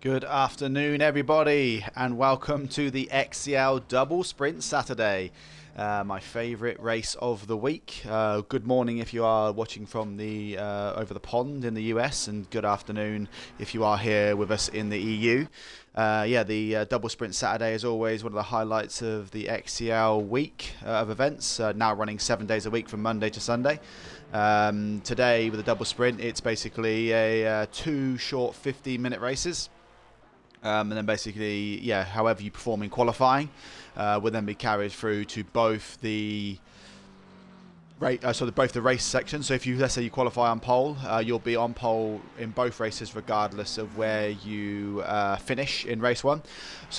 Good afternoon, everybody, and welcome to the XCL Double Sprint Saturday, my favourite race of the week. Good morning if you are watching from the over the pond in the US, and good afternoon if you are here with us in the EU. The Double Sprint Saturday is always one of the highlights of the XCL week of events, now running 7 days a week from Monday to Sunday. Today with the Double Sprint, it's basically two short 15-minute races. And then basically, however you perform in qualifying will then be carried through to both the both the race sections. So if let's say you qualify on pole, you'll be on pole in both races regardless of where you finish in race one.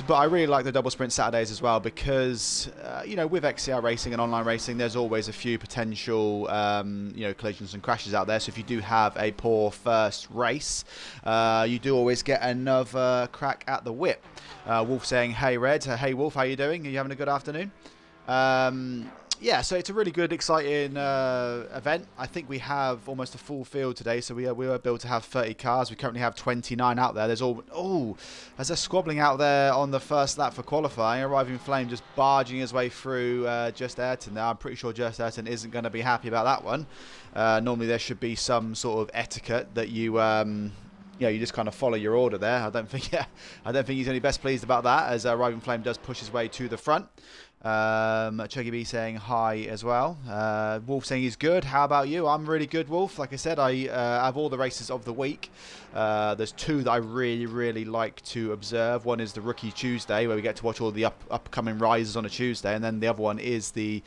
But I really like the double sprint Saturdays as well because with XCR racing and online racing, there's always a few potential collisions and crashes out there. So if you do have a poor first race, you do always get another crack at the whip. Wolf saying, "Hey Red, hey Wolf, how you doing? Are you having a good afternoon?" So it's a really good, exciting event. I think we have almost a full field today, so we were able to have 30 cars. We currently have 29 out there. There's they're squabbling out there on the first lap for qualifying. Arriving Flame just barging his way through Just Ayrton now. I'm pretty sure Just Ayrton isn't going to be happy about that one. Normally there should be some sort of etiquette that you just kind of follow your order there. I don't think he's any best pleased about that, as Arriving Flame does push his way to the front. Chuggy B saying hi as well. Wolf saying he's good. How about you? I'm really good, Wolf. Like I said, I have all the races of the week. There's two that I really, really like to observe. One is the Rookie Tuesday, where we get to watch all the upcoming rises on a Tuesday, and then the other one is the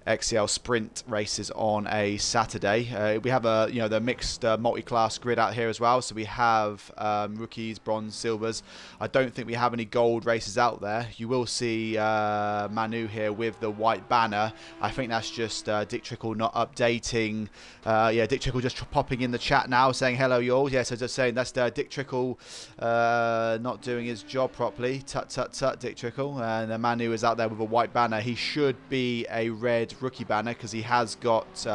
XCL Sprint races on a Saturday. We have the mixed multi-class grid out here as well. So we have rookies, bronze, silvers. I don't think we have any gold races out there. You will see Manu here with the white banner. I think that's just Dick Trickle not updating. Dick Trickle just popping in the chat now saying hello y'all. Yeah, so just saying that's Dick Trickle not doing his job properly. Tut tut tut, Dick Trickle. And Manu is out there with a white banner. He should be a red rookie banner because he has got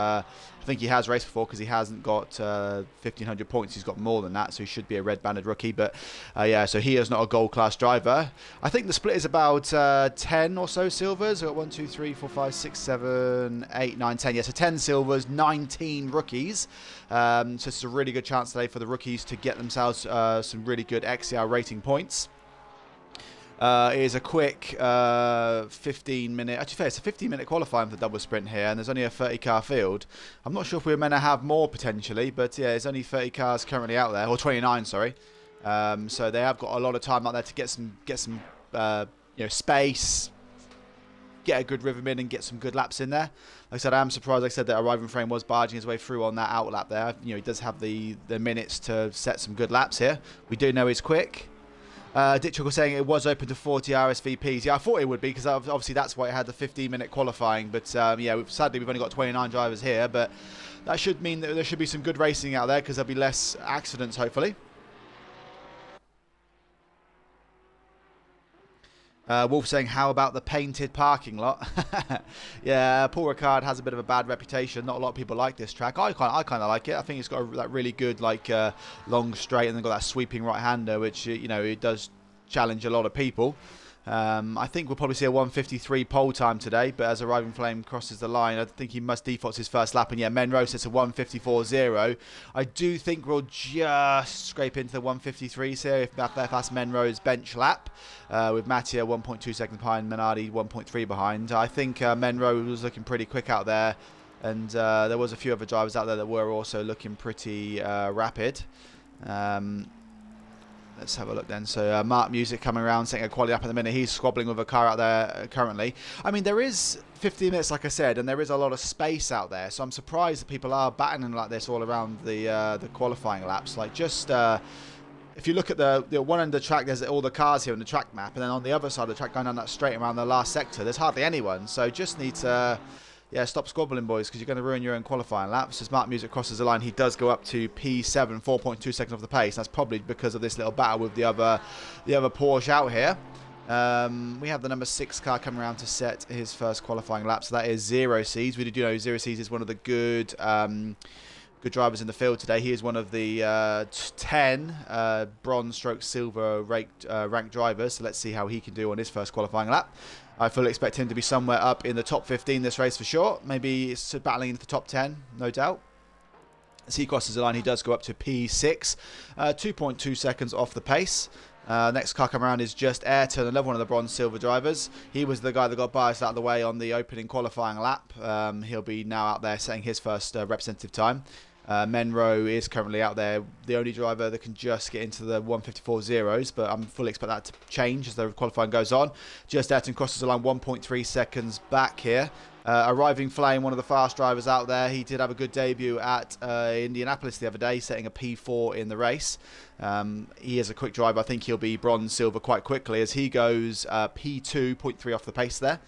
I think he has raced before because he hasn't got 1,500 points. He's got more than that, so he should be a red-banded rookie. But so he is not a gold class driver. I think the split is about 10 or so silvers. We've got 1, 2, 3, 4, 5, 6, 7, 8, 9, 10. Yeah, so 10 silvers, 19 rookies. So it's a really good chance today for the rookies to get themselves some really good XCR rating points. It is a quick 15-minute... Actually, fair, it's a 15-minute qualifying for the double sprint here, and there's only a 30-car field. I'm not sure if we're meant to have more, potentially, but yeah, there's only 30 cars currently out there, or 29, sorry. So they have got a lot of time out there to get some space, get a good rhythm in, and get some good laps in there. Like I said, I am surprised, like I said, that Arriving Frame was barging his way through on that out lap there. He does have the minutes to set some good laps here. We do know he's quick. Dick Trickle saying it was open to 40 RSVPs. Yeah, I thought it would be because obviously that's why it had the 15-minute qualifying. But sadly we've only got 29 drivers here. But that should mean that there should be some good racing out there because there'll be less accidents, hopefully. Wolf saying, how about the painted parking lot? Yeah, Paul Ricard has a bit of a bad reputation. Not a lot of people like this track. I kind of like it. I think it's got that really good long straight, and then got that sweeping right-hander, which it does challenge a lot of people. I think we'll probably see a 1:53 pole time today, but as Arriving Flame crosses the line, I think he must default his first lap, and yeah, Menro sets a 1:54.0. I do think we'll just scrape into the 1:53s here if that's Menro's bench lap, with Mattia 1.2 seconds behind, Minardi 1.3 behind. I think Menro was looking pretty quick out there, and there was a few other drivers out there that were also looking pretty rapid. Let's have a look then. So Mark Music coming around, setting a quality up at the minute. He's squabbling with a car out there currently. I mean, there is 15 minutes, like I said, and there is a lot of space out there. So I'm surprised that people are battening like this all around the qualifying laps. Like just if you look at the one end of the track, there's all the cars here on the track map, and then on the other side of the track, going down that straight around the last sector, there's hardly anyone. So just need to stop squabbling, boys, because you're going to ruin your own qualifying laps. As Mark Music crosses the line, he does go up to P7, 4.2 seconds off the pace. That's probably because of this little battle with the other Porsche out here. We have the number 6 car coming around to set his first qualifying lap. So that is Zero Seas. We do know Zero Seas is one of the good good drivers in the field today. He is one of the 10 bronze stroke silver ranked drivers. So let's see how he can do on his first qualifying lap. I fully expect him to be somewhere up in the top 15 this race for sure. Maybe it's battling into the top 10, no doubt. As he crosses the line, he does go up to P6, 2.2 seconds off the pace. Next car come around is just Ayrton, another one of the bronze silver drivers. He was the guy that got biased out of the way on the opening qualifying lap. He'll be now out there setting his first representative time. Menro is currently out there, the only driver that can just get into the 154 zeros, but I'm fully expect that to change as the qualifying goes on. Just Ayrton crosses the line 1.3 seconds back here. Arriving Flame, one of the fast drivers out there. He did have a good debut at Indianapolis the other day, setting a P4 in the race. He is a quick driver. I think he'll be bronze, silver quite quickly as he goes P2, 0.3 off the pace there.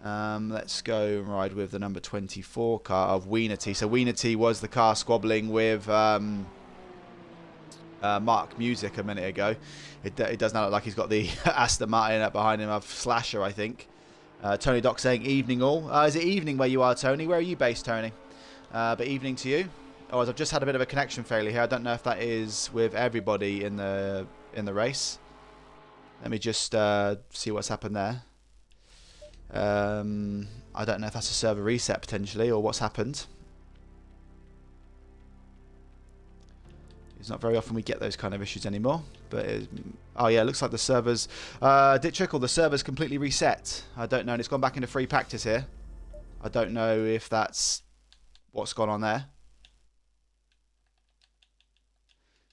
Let's go and ride with the number 24 car of Weenity. So Weenity was the car squabbling with Mark Music a minute ago. It does now look like he's got the Aston Martin up behind him of Slasher, I think. Tony Doc saying evening all. Is it evening where you are, Tony? Where are you based, Tony? But evening to you. Oh, I've just had a bit of a connection failure here. I don't know if that is with everybody in the race. Let me just see what's happened there. I don't know if that's a server reset potentially or what's happened. It's not very often we get those kind of issues anymore. But oh yeah, it looks like the servers. Dick Trickle, the server's completely reset. I don't know, and it's gone back into free practice here. I don't know if that's what's gone on there.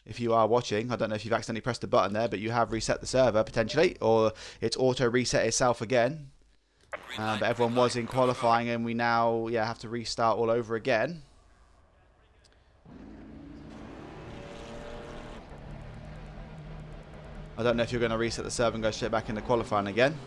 If you are watching, I don't know if you've accidentally pressed a button there, but you have reset the server potentially, or it's auto reset itself again. But everyone was in qualifying, and we now have to restart all over again. I don't know if you're going to reset the server and go straight back into qualifying again.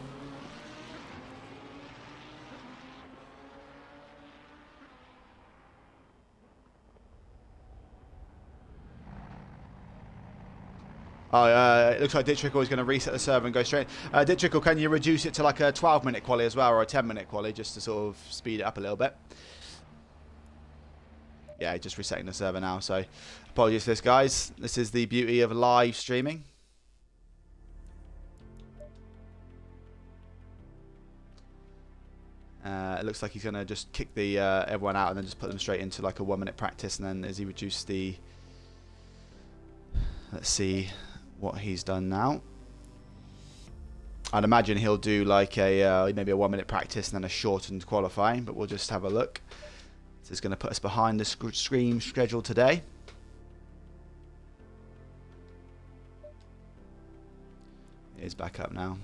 Oh, it looks like Dick Trickle is going to reset the server and go straight. Dick Trickle, can you reduce it to like a 12-minute quali as well, or a 10-minute quali, just to sort of speed it up a little bit? Yeah, just resetting the server now, so apologies for this, guys. This is the beauty of live streaming. It looks like he's going to just kick the everyone out and then just put them straight into like a 1-minute practice, and then as he reduced the... Let's see what he's done now. I'd imagine he'll do like a maybe a 1-minute practice and then a shortened qualifying, but we'll just have a look. This is going to put us behind the stream schedule today. It is back up now.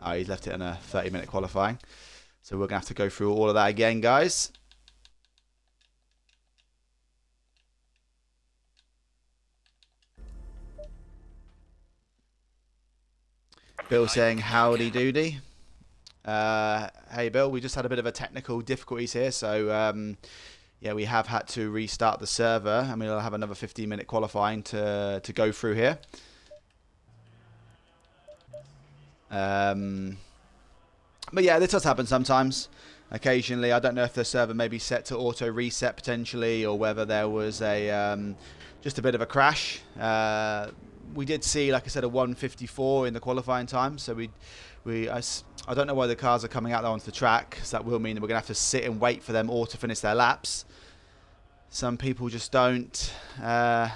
Oh, he's left it in a 30-minute qualifying. So we're going to have to go through all of that again, guys. Bill saying howdy doody. Hey Bill, we just had a bit of a technical difficulties here, so yeah, we have had to restart the server. I mean, we'll have another 15-minute qualifying to go through here. But yeah, this does happen sometimes. Occasionally, I don't know if the server may be set to auto reset potentially, or whether there was a just a bit of a crash. We did see, like I said, a 154 in the qualifying time. So I don't know why the cars are coming out there onto the track. So that will mean that we're gonna have to sit and wait for them all to finish their laps. Some people just don't let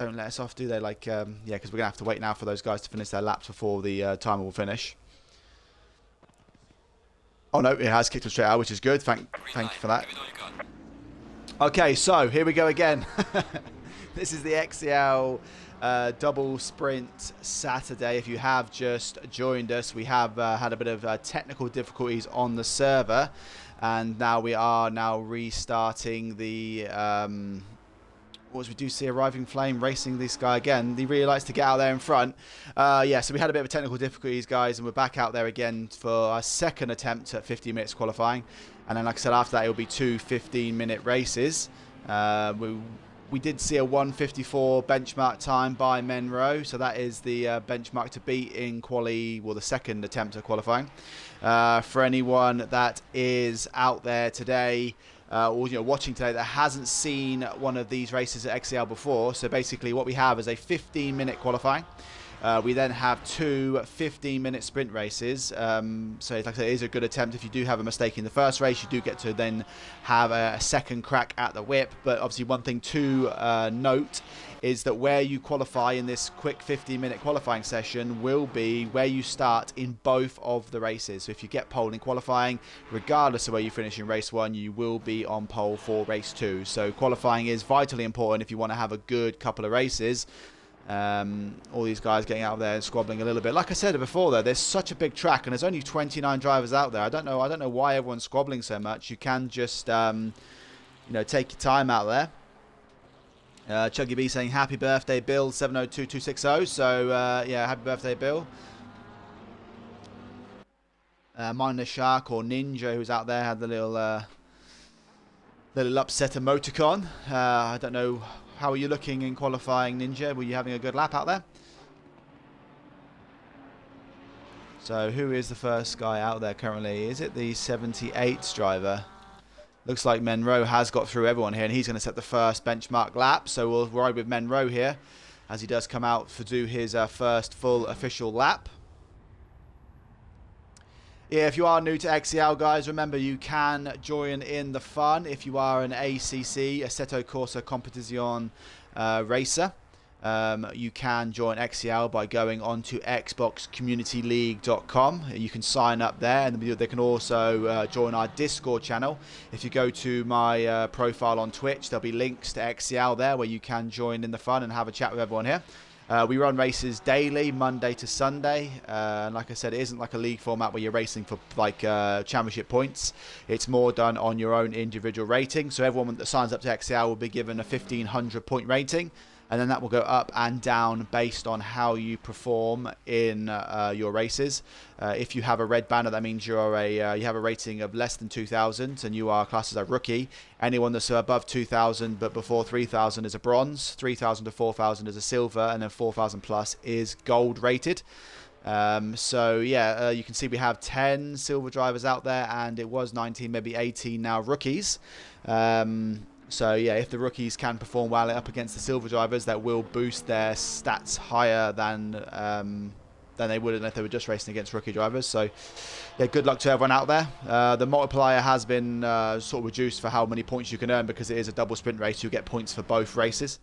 us off, do they? Like yeah, because we're gonna have to wait now for those guys to finish their laps before the timer will finish. Oh no, it has kicked us straight out, which is good. Thank you for that. Okay, so here we go again. This is the XCL double sprint Saturday. If you have just joined us, we have had a bit of technical difficulties on the server, and now we are restarting the what we do see Arriving Flame racing this guy again. He really likes to get out there in front. Yeah, so we had a bit of technical difficulties, guys, and we're back out there again for our second attempt at 15 minutes qualifying. And then, like I said, after that, it'll be two 15-minute races. We did see a 1:54 benchmark time by Menro, so that is the benchmark to beat in quali, well, the second attempt at qualifying. For anyone that is out there today, or watching today that hasn't seen one of these races at XCL before. So basically what we have is a 15-minute qualifying. We then have two 15-minute sprint races. So like I said, it is a good attempt. If you do have a mistake in the first race, you do get to then have a second crack at the whip. But obviously one thing to note is that where you qualify in this quick 15-minute qualifying session will be where you start in both of the races. So if you get pole in qualifying, regardless of where you finish in race 1, you will be on pole for race 2. So qualifying is vitally important if you want to have a good couple of races. All these guys getting out there and squabbling a little bit. Like I said before, though, there's such a big track and there's only 29 drivers out there. I don't know why everyone's squabbling so much. You can just take your time out there. Chuggy B saying happy birthday Bill 702260. So yeah, happy birthday Bill. Mindless Shark or Ninja, who's out there, had the little upset emoticon. I don't know. How are you looking in qualifying, Ninja? Were you having a good lap out there? So who is the first guy out there currently? Is it the 78 driver? Looks like Monroe has got through everyone here, and he's going to set the first benchmark lap. So we'll ride with Monroe here as he does come out to do his first full official lap. Yeah, if you are new to XCL, guys, remember you can join in the fun if you are an ACC, Assetto Corsa Competizione racer. You can join XCL by going on to xboxcommunityleague.com. You can sign up there, and they can also join our Discord channel. If you go to my profile on Twitch, there'll be links to XCL there where you can join in the fun and have a chat with everyone here. We run races daily, Monday to Sunday. And like I said, it isn't like a league format where you're racing for like championship points. It's more done on your own individual rating. So everyone that signs up to XCL will be given a 1,500 point rating. And then that will go up and down based on how you perform in your races. If you have a red banner, that means you have a rating of less than 2,000 and you are classed as a rookie. Anyone that's above 2,000 but before 3,000 is a bronze, 3,000 to 4,000 is a silver, and then 4,000 plus is gold rated. So yeah, you can see we have 10 silver drivers out there, and it was 19, maybe 18 now rookies. So yeah, if the rookies can perform well up against the silver drivers, that will boost their stats higher than they would if they were just racing against rookie drivers. So yeah, good luck to everyone out there. The multiplier has been sort of reduced for how many points you can earn because it is a double sprint race. You get points for both races.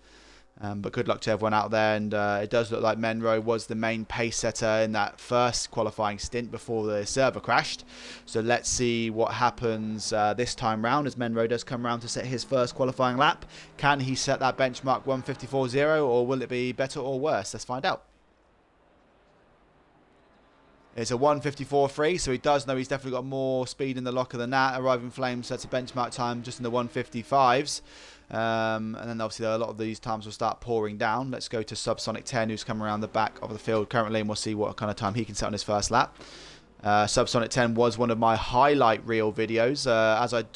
But good luck to everyone out there, and it does look like Monroe was the main pace setter in that first qualifying stint before the server crashed. So let's see what happens this time round as Monroe does come round to set his first qualifying lap. Can he set that benchmark 1:54.0, or will it be better or worse? Let's find out. It's a 1:54.3, so he does know he's definitely got more speed in the locker than that. Arriving Flame sets a benchmark time just in the 1:55s. And then obviously a lot of these times will start pouring down. Let's go to Subsonic 10, who's coming around the back of the field currently, and we'll see what kind of time he can set on his first lap. Subsonic 10 was one of my highlight reel videos.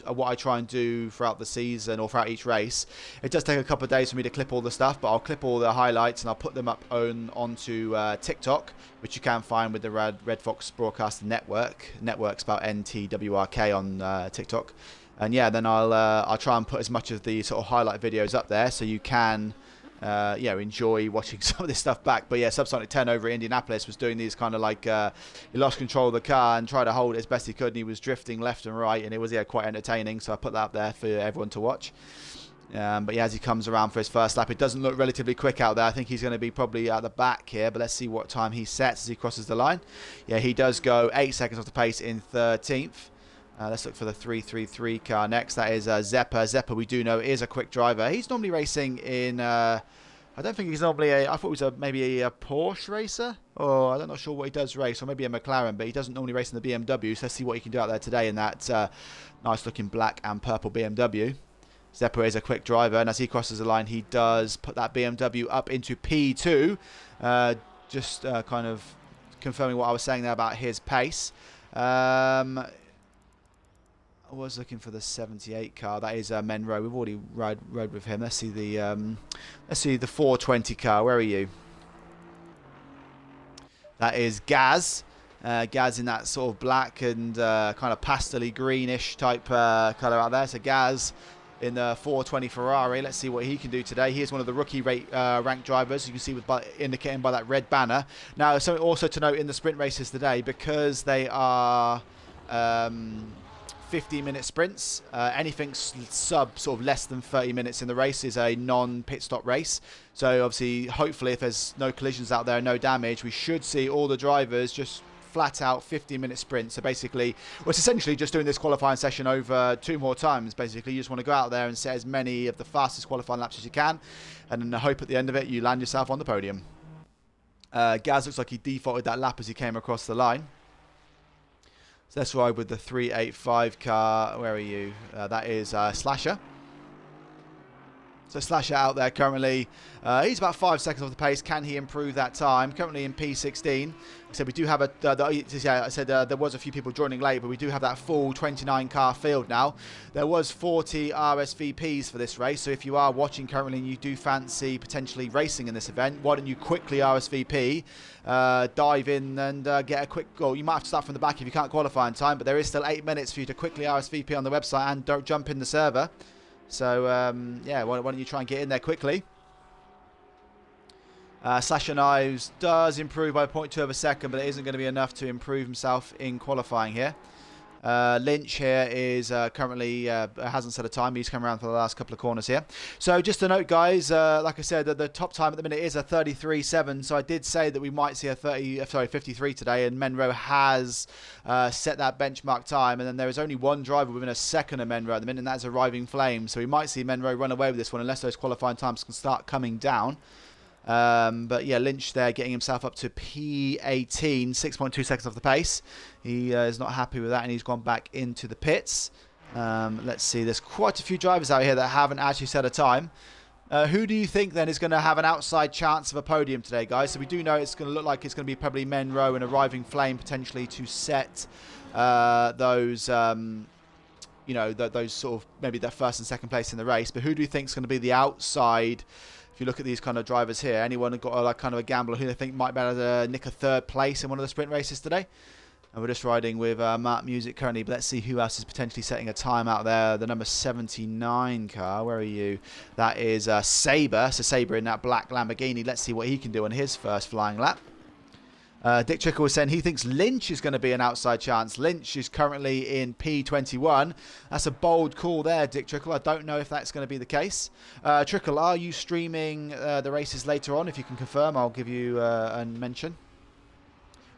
What I try and do throughout the season or throughout each race. It does take a couple of days for me to clip all the stuff, but I'll clip all the highlights and I'll put them up onto TikTok, which you can find with the Red Fox Broadcasting Network. Network spelled NTWRK on TikTok. And yeah, then I'll try and put as much of the sort of highlight videos up there so you can enjoy watching some of this stuff back. But yeah, Subsonic 10 over at Indianapolis was doing these kind of like he lost control of the car and tried to hold it as best he could, and he was drifting left and right, and it was quite entertaining. So I put that up there for everyone to watch. But yeah, as he comes around for his first lap, it doesn't look relatively quick out there. I think he's going to be probably at the back here, but let's see what time he sets as he crosses the line. Yeah, he does go 8 seconds off the pace in 13th. Let's look for the 333 car next. That is Zeppa. Zeppa, we do know, is a quick driver. He's normally racing in... I don't think he's normally I thought he was maybe a Porsche racer. Or I'm not sure what he does race. Or maybe a McLaren. But he doesn't normally race in the BMW. So let's see what he can do out there today in that nice looking black and purple BMW. Zeppa is a quick driver. And as he crosses the line, he does put that BMW up into P2. Just kind of confirming what I was saying there about his pace. I was looking for the 78 car. That is Monroe. We've already rode with him. Let's see the 420 car. Where are you? That is Gaz. Gaz in that sort of black and kind of pastel-y greenish type colour out there. So Gaz in the 420 Ferrari. Let's see what he can do today. He is one of the rookie ranked drivers. You can see indicating by that red banner. Now, something also to note in the sprint races today, because they are 15-minute sprints. Anything sub sort of less than 30 minutes in the race is a non-pit stop race. So obviously, hopefully, if there's no collisions out there, no damage, we should see all the drivers just flat out 15-minute sprint. So basically, well, it's essentially just doing this qualifying session over 2 more times. Basically, you just want to go out there and set as many of the fastest qualifying laps as you can, and then hope at the end of it you land yourself on the podium. Gaz looks like he defaulted that lap as he came across the line. So let's ride with the 385 car. Where are you? That is Slasher. So Slasher out there currently. He's about 5 seconds off the pace. Can he improve that time? Currently in P16. So we do have I said there was a few people joining late, but we do have that full 29 car field now. There was 40 RSVPs for this race. So if you are watching currently and you do fancy potentially racing in this event, why don't you quickly RSVP, dive in and get a quick goal. You might have to start from the back if you can't qualify in time, but there is still 8 minutes for you to quickly RSVP on the website and don't jump in the server. So, yeah, why don't you try and get in there quickly? Slasher Knives does improve by 0.2 of a second, but it isn't going to be enough to improve himself in qualifying here. Lynch here is currently hasn't set a time. He's come around for the last couple of corners here. So just a note, guys, like I said, the top time at the minute is a 33.7. So I did say that we might see a 53 today, and Menro has set that benchmark time. And then there is only one driver within a second of Menro at the minute, and that's Arriving Flame. So we might see Menro run away with this one unless those qualifying times can start coming down. But yeah, Lynch there getting himself up to P18, 6.2 seconds off the pace. He is not happy with that, and he's gone back into the pits. Let's see, there's quite a few drivers out here that haven't actually set a time. Who do you think then is going to have an outside chance of a podium today, guys? So we do know it's going to look like it's going to be probably Menro and Arriving Flame potentially to set those you know, those sort of maybe their first and second place in the race. But who do you think is going to be the outside? If you look at these kind of drivers here, anyone got a kind of a gamble who they think might be able to nick a third place in one of the sprint races today? And we're just riding with Mark Music currently, but let's see who else is potentially setting a time out there. The number 79 car, where are you? That is Sabre. So Sabre in that black Lamborghini. Let's see what he can do on his first flying lap. Dick Trickle was saying he thinks Lynch is going to be an outside chance. Lynch is currently in P21. That's a bold call there, Dick Trickle. I don't know if that's going to be the case. Trickle, are you streaming the races later on? If you can confirm, I'll give you a mention.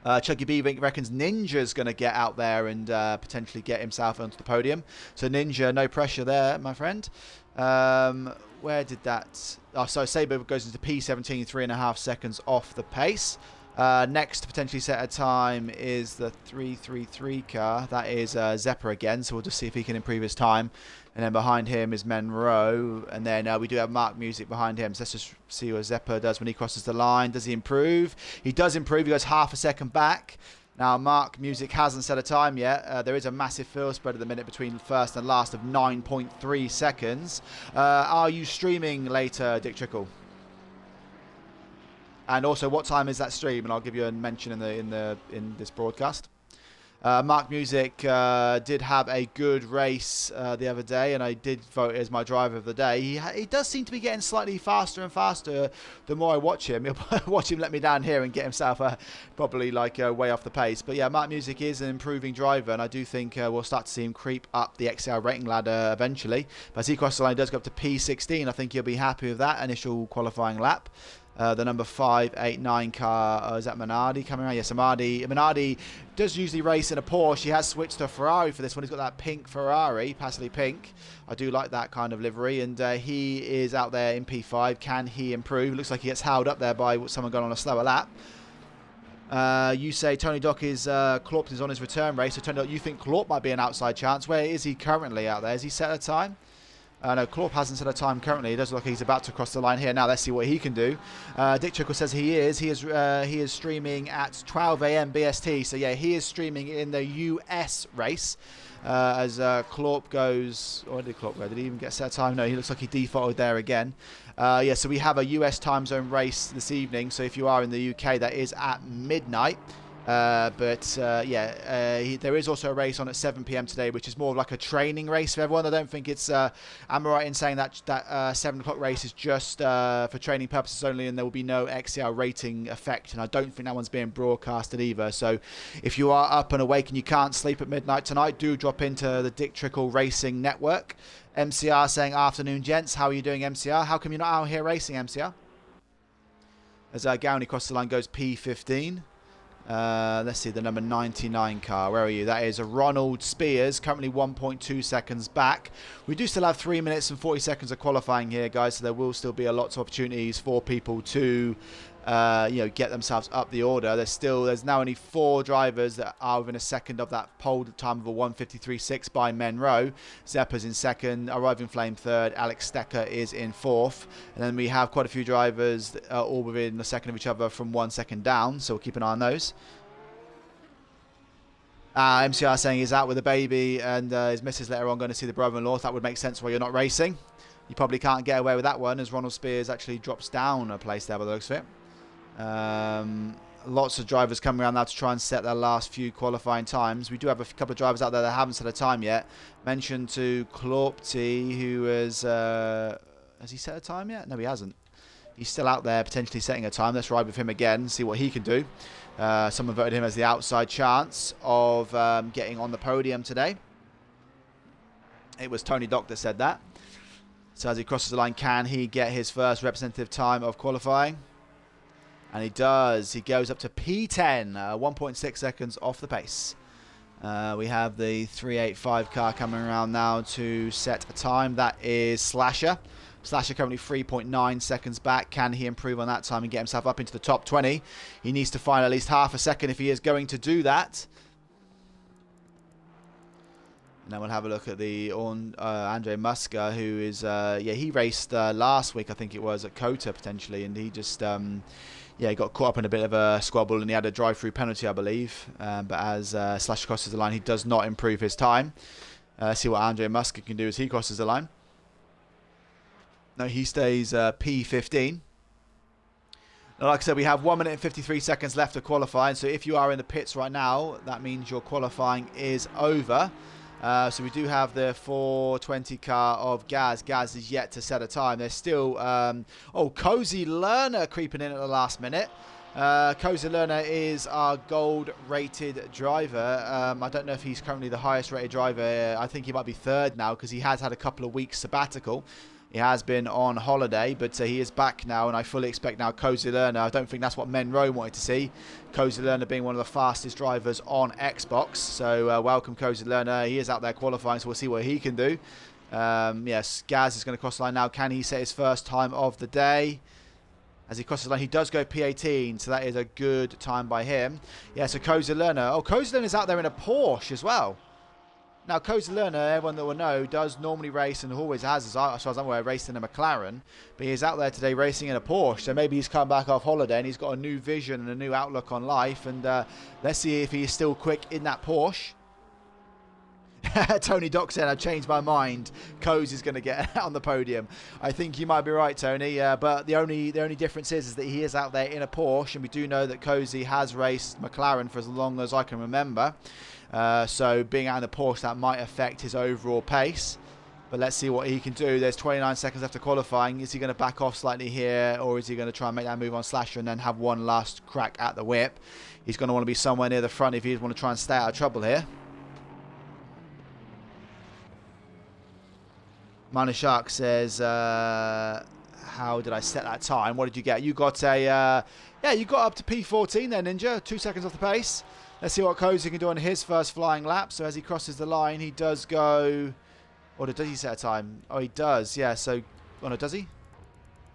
Chuggy B reckons Ninja's going to get out there and potentially get himself onto the podium. So Ninja, no pressure there, my friend. Where did that... Oh, so Sabre goes into P17, 3.5 seconds off the pace. Next to potentially set a time is the 333 car. That is Zepper again, so we'll just see if he can improve his time. And then behind him is Menro, and then we do have Mark Music behind him. So let's just see what Zepper does when he crosses the line. Does he improve? He does improve. He goes half a second back. Now, Mark Music hasn't set a time yet. There is a massive field spread at the minute between first and last of 9.3 seconds. Are you streaming later, Dick Trickle? And also, what time is that stream? And I'll give you a mention in this broadcast. Mark Music did have a good race the other day, and I did vote as my driver of the day. He does seem to be getting slightly faster and faster the more I watch him. He'll watch him let me down here and get himself probably like way off the pace. But yeah, Mark Music is an improving driver, and I do think we'll start to see him creep up the XCL rating ladder eventually. But as he crosses the line, he does go up to P16. I think he'll be happy with that initial qualifying lap. The number 589 car, is that Minardi coming around? Yes, Minardi does usually race in a Porsche. He has switched to a Ferrari for this one. He's got that pink Ferrari, passively pink. I do like that kind of livery. And he is out there in P5. Can he improve? Looks like he gets held up there by someone going on a slower lap. You say Tony Dock is Klorp is on his return race. So Tony Dock, you think Klorp might be an outside chance? Where is he currently out there? Has he set a time? No, Klorp hasn't set a time currently. It does look like he's about to cross the line here. Now let's see what he can do. Dick Trickle says he is streaming at 12 a.m. BST. So yeah, he is streaming in the US race as Klorp goes. Where did Klorp go? Did he even get set a time? No, he looks like he defaulted there again. Yeah, so we have a US time zone race this evening. So if you are in the UK, that is at midnight. There is also a race on at 7 p.m. today, which is more of like a training race for everyone. I don't think it's. Am I right in saying that 7 o'clock race is just for training purposes only, and there will be no XCL rating effect? And I don't think that one's being broadcasted either. So, if you are up and awake and you can't sleep at midnight tonight, do drop into the Dick Trickle Racing Network. MCR saying, "Afternoon, gents. How are you doing, MCR? How come you're not out here racing, MCR?" As Gowney across the line goes P15. Let's see the number 99 car. Where are you? That is a Ronald Spears, currently 1.2 seconds back. We do still have 3 minutes and 40 seconds of qualifying here, guys, so there will still be a lot of opportunities for people to get themselves up the order. There's now only 4 drivers that are within a second of that pole time of a 1:53.6 by Menro. Zeppa's in second, Arriving Flame third, Alex Stecker is in fourth, and then we have quite a few drivers that are all within a second of each other from 1 second down, so we'll keep an eye on those. MCR saying he's out with a baby and his missus later on going to see the brother-in-law. That would make sense why you're not racing. You probably can't get away with that one, as Ronald Spears actually drops down a place there by the looks of it. Lots of drivers coming around now to try and set their last few qualifying times. We do have a couple of drivers out there that haven't set a time yet. Mentioned to Klopty, who has he set a time yet? No, he hasn't. He's still out there potentially setting a time. Let's ride with him again, see what he can do. Someone voted him as the outside chance of getting on the podium today. It was Tony Dock that said that. So as he crosses the line, can he get his first representative time of qualifying? And he does. He goes up to P10, 1.6 seconds off the pace. We have the 385 car coming around now to set a time. That is Slasher. Slasher currently 3.9 seconds back. Can he improve on that time and get himself up into the top 20? He needs to find at least half a second if he is going to do that. And then we'll have a look at the Andre Muska, who is, he raced last week, I think it was, at Kota potentially, and he just, he got caught up in a bit of a squabble and he had a drive-through penalty, I believe. But as Slash crosses the line, he does not improve his time. See what Andre Muska can do as he crosses the line. No, he stays P15. Now, like I said, we have 1 minute and 53 seconds left of qualifying, so if you are in the pits right now, that means your qualifying is over. So we do have the 420 car of Gaz. Gaz is yet to set a time. There's still, Cozy Lerner creeping in at the last minute. Cozy Lerner is our gold-rated driver. I don't know if he's currently the highest-rated driver. I think he might be third now because he has had a couple of weeks sabbatical. He has been on holiday, but he is back now, and I fully expect now Cozy Lerner. I don't think that's what Menro wanted to see. Cozy Lerner being one of the fastest drivers on Xbox. So welcome Cozy Lerner. He is out there qualifying, so we'll see what he can do. Yes, Gaz is going to cross the line now. Can he set his first time of the day? As he crosses the line, he does go P18, so that is a good time by him. Yeah, so Cozy Lerner. Oh, Cozy Lerner's out there in a Porsche as well. Now, Cozy Lerner, everyone that will know, does normally race and always has, as far as I'm aware, raced in a McLaren. But he's out there today racing in a Porsche. So maybe he's come back off holiday and he's got a new vision and a new outlook on life. And let's see if he is still quick in that Porsche. Tony Dock said, I've changed my mind. Cozy's going to get on the podium. I think you might be right, Tony. But the only difference is that he is out there in a Porsche. And we do know that Cozy has raced McLaren for as long as I can remember. So being out in the Porsche, that might affect his overall pace. But let's see what he can do. There's 29 seconds after qualifying. Is he going to back off slightly here, or is he going to try and make that move on Slasher and then have one last crack at the whip? He's going to want to be somewhere near the front if he want to try and stay out of trouble here. Minor Shark says, how did I set that time? What did you get? You got you got up to P14 there, Ninja. 2 seconds off the pace. Let's see what Cozy can do on his first flying lap. So as he crosses the line, he does go... Or does he set a time? Oh, he does. Yeah, so... Oh, no, does he?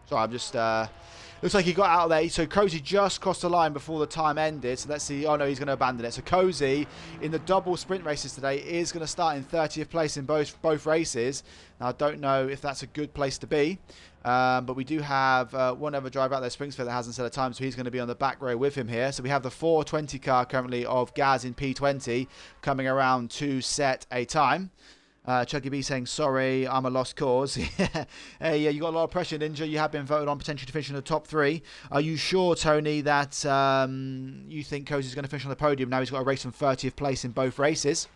Sorry, I'm just... looks like he got out of there. So Cozy just crossed the line before the time ended. So let's see. Oh, no, he's going to abandon it. So Cozy, in the double sprint races today, is going to start in 30th place in both races. Now, I don't know if that's a good place to be. But we do have one other driver out there, Springsfield, that hasn't set a time, so he's going to be on the back row with him here. So we have the 420 car currently of Gaz in P20 coming around to set a time. Chuggy B saying, sorry, I'm a lost cause. Hey, yeah, you got a lot of pressure, Ninja. You have been voted on potentially to finish in the top 3. Are you sure, Tony, that you think Cozy's going to finish on the podium? Now he's got a race from 30th place in both races.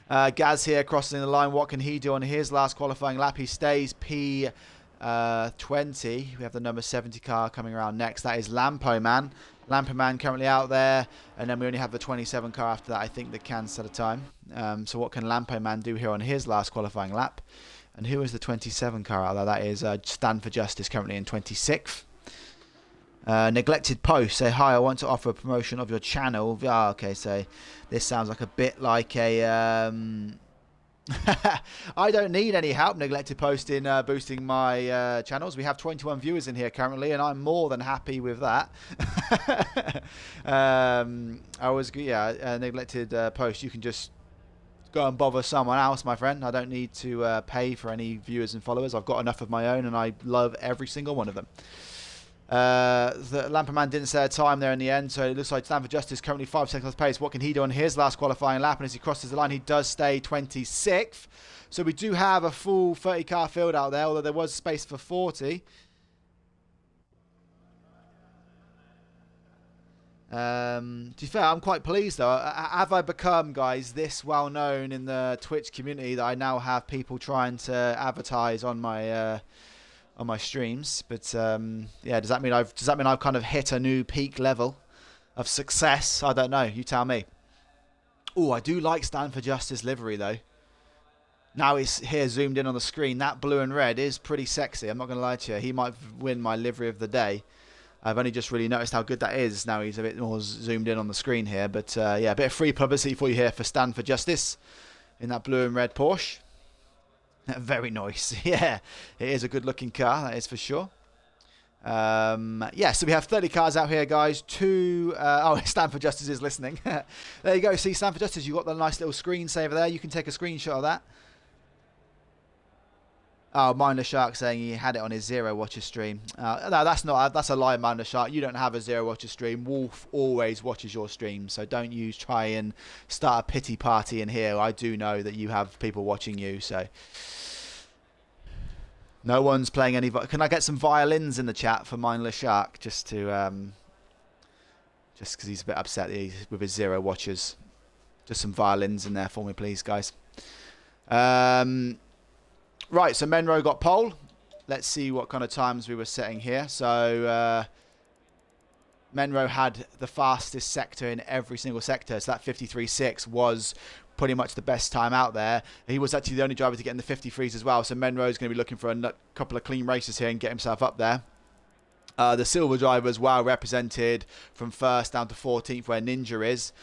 Gaz here crossing the line. What can he do on his last qualifying lap? He stays P20. We have the number 70 car coming around next. That is Lampo Man. Lampo Man currently out there. And then we only have the 27 car after that, I think, that can set a time. So what can Lampo Man do here on his last qualifying lap? And who is the 27 car out there? That is Stand for Justice, currently in 26th. Neglected Post. Say, hi, I want to offer a promotion of your channel. Oh, okay, so this sounds like a bit like a... I don't need any help, Neglected Post, in boosting my channels. We have 21 viewers in here currently, and I'm more than happy with that. Neglected Post, you can just go and bother someone else, my friend. I don't need to pay for any viewers and followers. I've got enough of my own, and I love every single one of them. The Lamperman didn't say a time there in the end, so it looks like Stand for Justice currently 5 seconds off pace. What can he do on his last qualifying lap? And as he crosses the line, he does stay 26th. So we do have a full 30 car field out there, although there was space for 40. To be fair, I'm quite pleased though. Have I become, guys, this well known in the Twitch community that I now have people trying to advertise on my streams? But yeah, does that mean I've kind of hit a new peak level of success? I don't know. You tell me. Oh, I do like Stand for Justice livery though. Now he's here zoomed in on the screen. That blue and red is pretty sexy. I'm not going to lie to you. He might win my livery of the day. I've only just really noticed how good that is. Now he's a bit more zoomed in on the screen here. But yeah, a bit of free publicity for you here for Stand for Justice in that blue and red Porsche. Very nice. Yeah, it is a good looking car, that is for sure. Yeah, so we have 30 cars out here, guys. Stand for Justice is listening. There you go. See, Stand for Justice, you've got the nice little screensaver there. You can take a screenshot of that. Oh, Mindless Shark saying he had it on his Zero Watcher stream. No, that's a lie, Mindless Shark. You don't have a Zero Watcher stream. Wolf always watches your stream, so don't you try and start a pity party in here. I do know that you have people watching you, so... No one's playing any... Can I get some violins in the chat for Mindless Shark? Just to... just because he's a bit upset with his Zero Watchers. Just some violins in there for me, please, guys. Right, so Menro got pole. Let's see what kind of times we were setting here. So Menro had the fastest sector in every single sector. So that 53.6 was pretty much the best time out there. He was actually the only driver to get in the 53s as well. So Menro is going to be looking for a couple of clean races here and get himself up there. The silver drivers well represented from 1st down to 14th where Ninja is.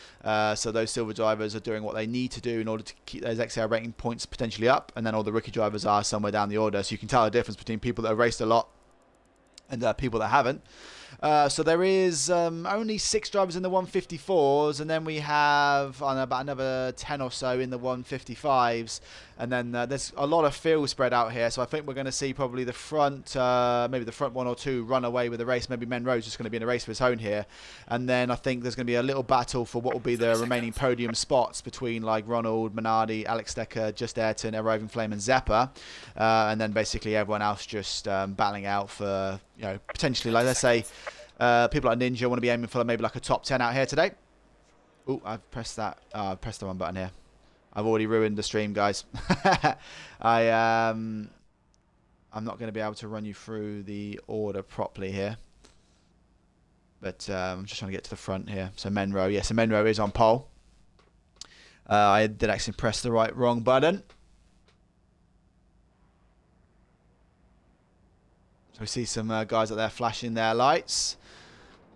So those silver drivers are doing what they need to do in order to keep those XCL rating points potentially up. And then all the rookie drivers are somewhere down the order. So you can tell the difference between people that have raced a lot and people that haven't. So there is only 6 drivers in the 154s, and then we have about another 10 or so in the 155s, and then there's a lot of field spread out here. So I think we're going to see probably the front, maybe the front 1 or 2 run away with the race. Maybe Menro's just going to be in a race of his own here, and then I think there's going to be a little battle for what will be the remaining podium spots between like Ronald, Minardi, Alex Decker, Just Ayrton, Roving Flame, and Zeppa, and then basically everyone else just battling out for, you know, potentially, like, let's say people like Ninja want to be aiming for maybe like a top 10 out here today. Oh, I've pressed that. I pressed the wrong button here. I've already ruined the stream, guys. I'm not going to be able to run you through the order properly here, but I'm just trying to get to the front here. So Menro, yes, so Menro is on pole. I did actually press the wrong button. So we see some guys out there flashing their lights.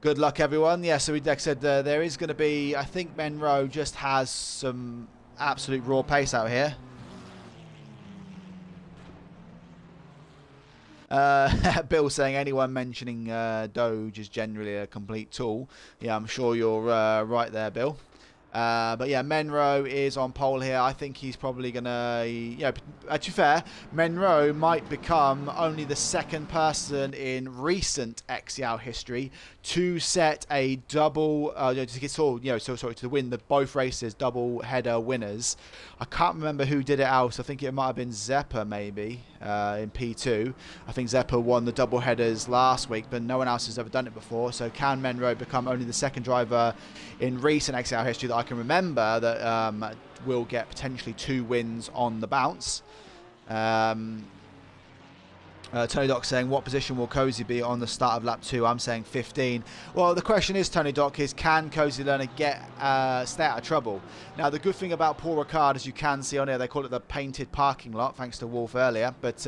Good luck, everyone. Yeah, so like I said, there is going to be... I think Menro just has some absolute raw pace out here. Bill saying anyone mentioning Doge is generally a complete tool. Yeah, I'm sure you're right there, Bill. But yeah, Menro is on pole here. I think he's probably going to, to be fair, Menro might become only the second person in recent XCL history to set a double, to win both races, double header winners. I can't remember who did it else. I think it might have been Zeppa maybe in P2. I think Zeppa won the double headers last week, but no one else has ever done it before. So can Menro become only the second driver in recent XCL history that I can remember that will get potentially 2 wins on the bounce? Tony Doc saying, what position will Cozy be on the start of lap 2? I'm saying 15. Well, the question is, Tony Doc, is can Cozy Lerner stay out of trouble? Now, the good thing about Paul Ricard, as you can see on here, they call it the painted parking lot, thanks to Wolf earlier. But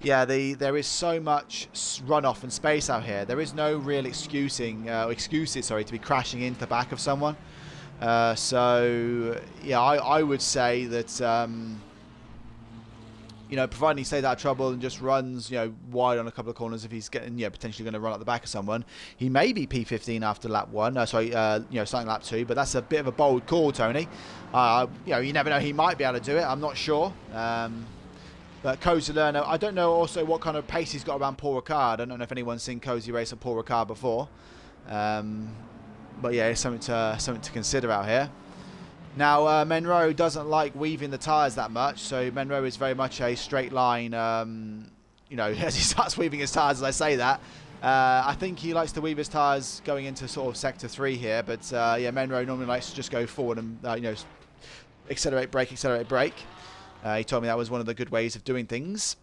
yeah, there is so much runoff and space out here. There is no real excuses to be crashing into the back of someone. So yeah, I would say that providing he stays out of trouble and just runs, wide on a couple of corners, if he's getting, potentially going to run at the back of someone, he may be P15 after lap 1. Starting lap 2. But that's a bit of a bold call, Tony. You never know. He might be able to do it. I'm not sure. But Cozy Lerner, I don't know also what kind of pace he's got around Paul Ricard. I don't know if anyone's seen Cozy race at Paul Ricard before. But yeah, it's something to consider out here. Now, Menro doesn't like weaving the tyres that much, so Menro is very much a straight line, as he starts weaving his tyres, as I say that. I think he likes to weave his tyres going into sort of sector 3 here, but yeah, Menro normally likes to just go forward and, accelerate, brake, accelerate, brake. He told me that was one of the good ways of doing things.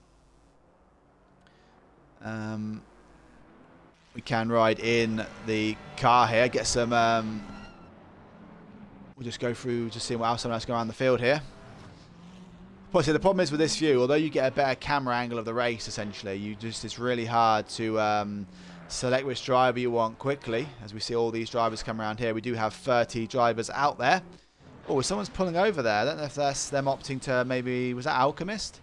We can ride in the car here, get some... We'll just go through, just seeing what else going around the field here. Well, see, the problem is with this view, although you get a better camera angle of the race, essentially, it's really hard to select which driver you want quickly. As we see all these drivers come around here, we do have 30 drivers out there. Oh, someone's pulling over there. I don't know if that's them opting to maybe, was that Alchemist?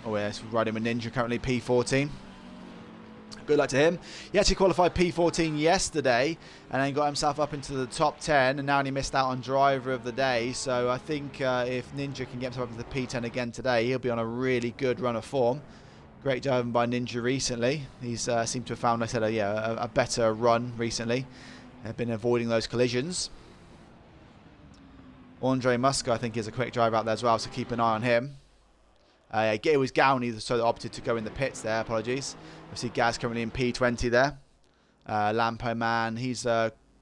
Oh, yeah, it's riding with Ninja currently, P14. Good luck to him. He actually qualified P14 yesterday and then got himself up into the top 10, and now he missed out on driver of the day. So I think if Ninja can get himself up into the P10 again today, he'll be on a really good run of form. Great driving by Ninja recently. He's seemed to have found, like I said, a better run recently. They've been avoiding those collisions. Andre Muska, I think, is a quick driver out there as well, so keep an eye on him. It was Gowney that opted to go in the pits there, apologies. We see Gaz currently in P20 there. Lampo Man, he's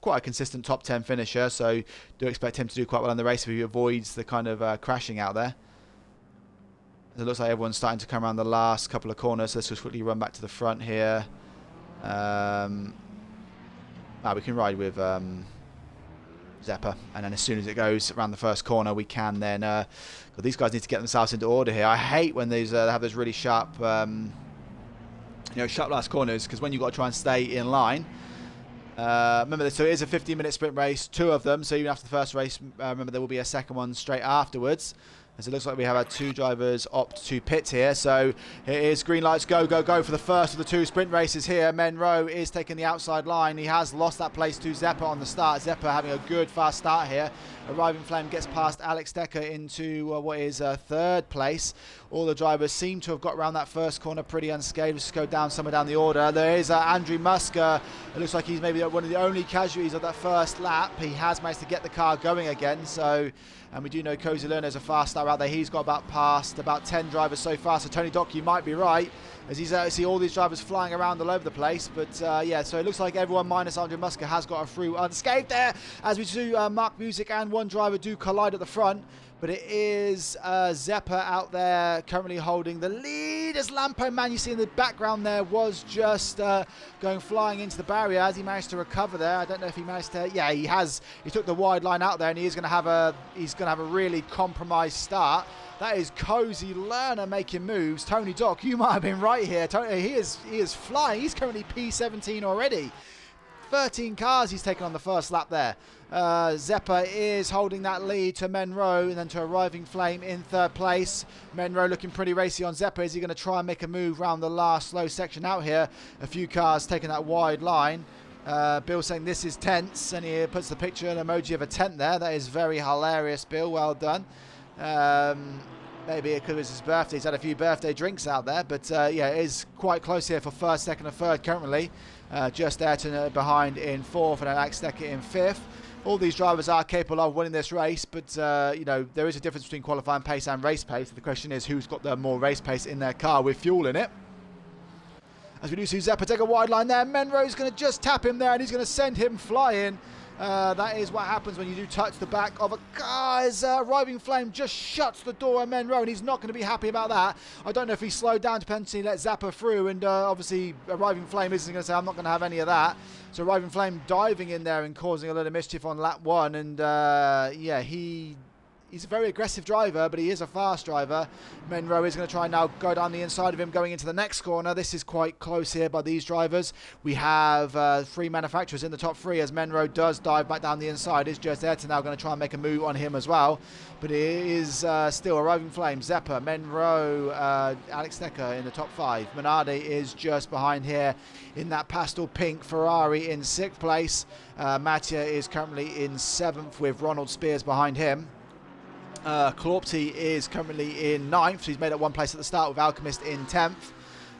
quite a consistent top 10 finisher, so do expect him to do quite well in the race if he avoids the kind of crashing out there. It looks like everyone's starting to come around the last couple of corners, so let's just quickly run back to the front here. We can ride with Zeppa, and then as soon as it goes around the first corner, we can then... these guys need to get themselves into order here. I hate when these have those really sharp, sharp last corners, because when you've got to try and stay in line. Remember this, so it is a 15-minute sprint race, 2 of them, so even after the first race, remember there will be a second one straight afterwards. As it looks like we have had 2 drivers opt to pit here. So it is green lights, go, go, go for the first of the 2 sprint races here. Menro is taking the outside line. He has lost that place to Zeppa on the start. Zeppa having a good fast start here. Arriving Flame gets past Alex Decker into what is 3rd place. All the drivers seem to have got around that first corner pretty unscathed. Let's just go down somewhere down the order. There is Andrew Musker. It looks like he's maybe one of the only casualties of that first lap. He has managed to get the car going again. So, and we do know Cozy Lerner is a fast star out there. He's got about 10 drivers so far. So Tony Doc, you might be right, as he's see all these drivers flying around all over the place. But yeah, so it looks like everyone minus Andrew Musker has got a through unscathed there, as we do Mark Music and one driver do collide at the front. But it is Zeppa out there currently holding the lead, as Lampo Man, you see in the background there, was just going flying into the barrier as he managed to recover there. I don't know if he managed to... Yeah, he has. He took the wide line out there, and he's going to have a really compromised start. That is Cozy Lerner making moves. Tony Doc, you might have been right here. Tony, he is flying. He's currently P17 already. 13 cars he's taken on the first lap there. Zeppa is holding that lead to Menro and then to Arriving Flame in third place. Menro looking pretty racy on Zeppa. Is he going to try and make a move around the last slow section out here? A few cars taking that wide line. Bill saying this is tense, and he puts the picture, an emoji of a tent there. That is very hilarious, Bill. Well done. Maybe because it's his birthday. He's had a few birthday drinks out there. But yeah, it is quite close here for first, second and third currently. Just Ayrton behind in fourth and Alex Decker in fifth. All these drivers are capable of winning this race, but you know, there is a difference between qualifying pace and race pace. The question is who's got the more race pace in their car with fuel in it. As we do see Zeppa take a wide line there. Menro's going to just tap him there and he's going to send him flying. That is what happens when you do touch the back of a car. As Arriving Flame just shuts the door on Menro, and he's not going to be happy about that. I don't know if he slowed down to potentially let Zeppa through, and obviously Arriving Flame isn't going to say, I'm not going to have any of that. So Arriving Flame diving in there and causing a little of mischief on lap one, and yeah, he's a very aggressive driver, but he is a fast driver. Menro is going to try and now go down the inside of him going into the next corner. This is quite close here by these drivers. We have three manufacturers in the top three as Menro does dive back down the inside. Is just Ayrton now going to try and make a move on him as well. But it is still Arriving Flame, Zeppa, Menro, Alex Decker in the top five. Minardi is just behind here in that pastel pink Ferrari in sixth place. Mattia is currently in seventh with Ronald Spears behind him. Klopty is currently in 9th, so he's made up one place at the start with Alchemist in 10th.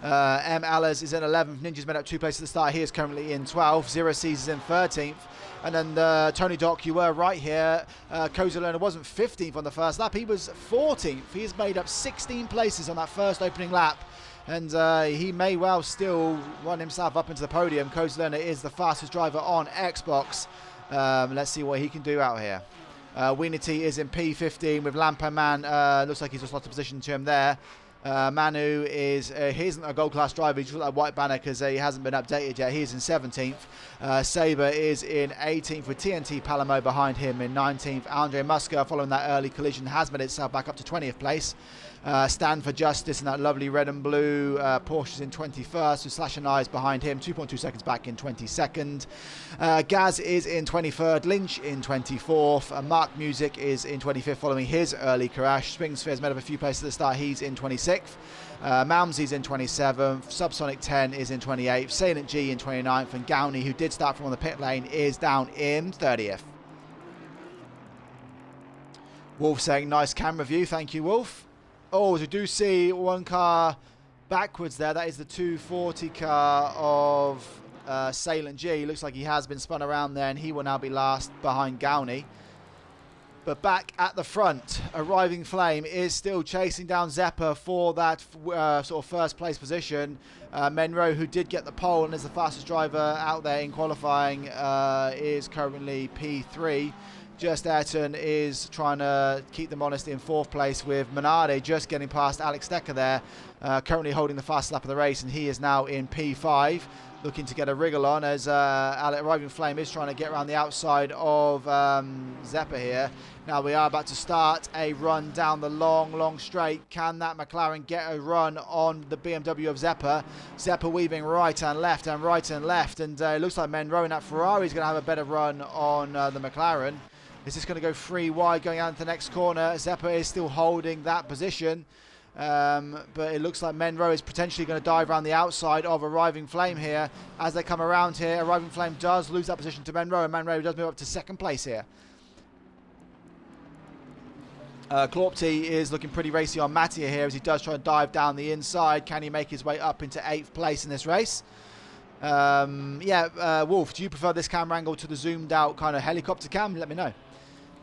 M. Allers is in 11th. Ninja's made up 2 places at the start. He is currently in 12th. Zero C's is in 13th. And then Tony Doc, you were right here. Kozalona wasn't 15th on the first lap. He was 14th. He's made up 16 places on that first opening lap. And he may well still run himself up into the podium. Kozalona is the fastest driver on Xbox. Let's see what he can do out here. Weenity is in P15 with Lampo Man. Looks like he's just lost a position to him there. Manu is he isn't a gold class driver. He's just got that white banner because he hasn't been updated yet. He's in 17th. Sabre is in 18th with TNT Palamo behind him in 19th. Andre Musker, following that early collision, has made itself back up to 20th place. Stand for Justice in that lovely red and blue. Porsche's in 21st with Slash and Eyes behind him, 2.2 seconds back in 22nd. Gaz is in 23rd, Lynch in 24th, Mark Music is in 25th following his early crash. Springsphere's made up a few places at the start, he's in 26th. Malmsy's in 27th, Subsonic 10 is in 28th, Salient G in 29th, and Gowney, who did start from on the pit lane, is down in 30th. Wolf saying nice camera view, thank you Wolf. Oh, as we do see one car backwards there, that is the 240 car of Salient G. Looks like he has been spun around there and he will now be last behind Gowney. But back at the front, Arriving Flame is still chasing down Zeppa for that sort of first place position. Menro, who did get the pole and is the fastest driver out there in qualifying, is currently P3. Just Ayrton is trying to keep them honest in fourth place with Minardi just getting past Alex Decker there, currently holding the fastest lap of the race, and he is now in P5, looking to get a wriggle on as Arriving Flame is trying to get around the outside of Zeppa here. Now we are about to start a run down the long straight. Can that McLaren get a run on the BMW of Zeppa? Zeppa weaving right and left, and it looks like Menro in that Ferrari is going to have a better run on the McLaren. Is this going to go free wide going out into the next corner? Zeppa is still holding that position. But it looks like Menro is potentially going to dive around the outside of Arriving Flame here. As they come around here, Arriving Flame does lose that position to Menro, and Menro does move up to second place here. Klopty is looking pretty racy on Mattia here as he does try to dive down the inside. Can he make his way up into 8th place in this race? Wolf, do you prefer this camera angle to the zoomed out kind of helicopter cam? Let me know.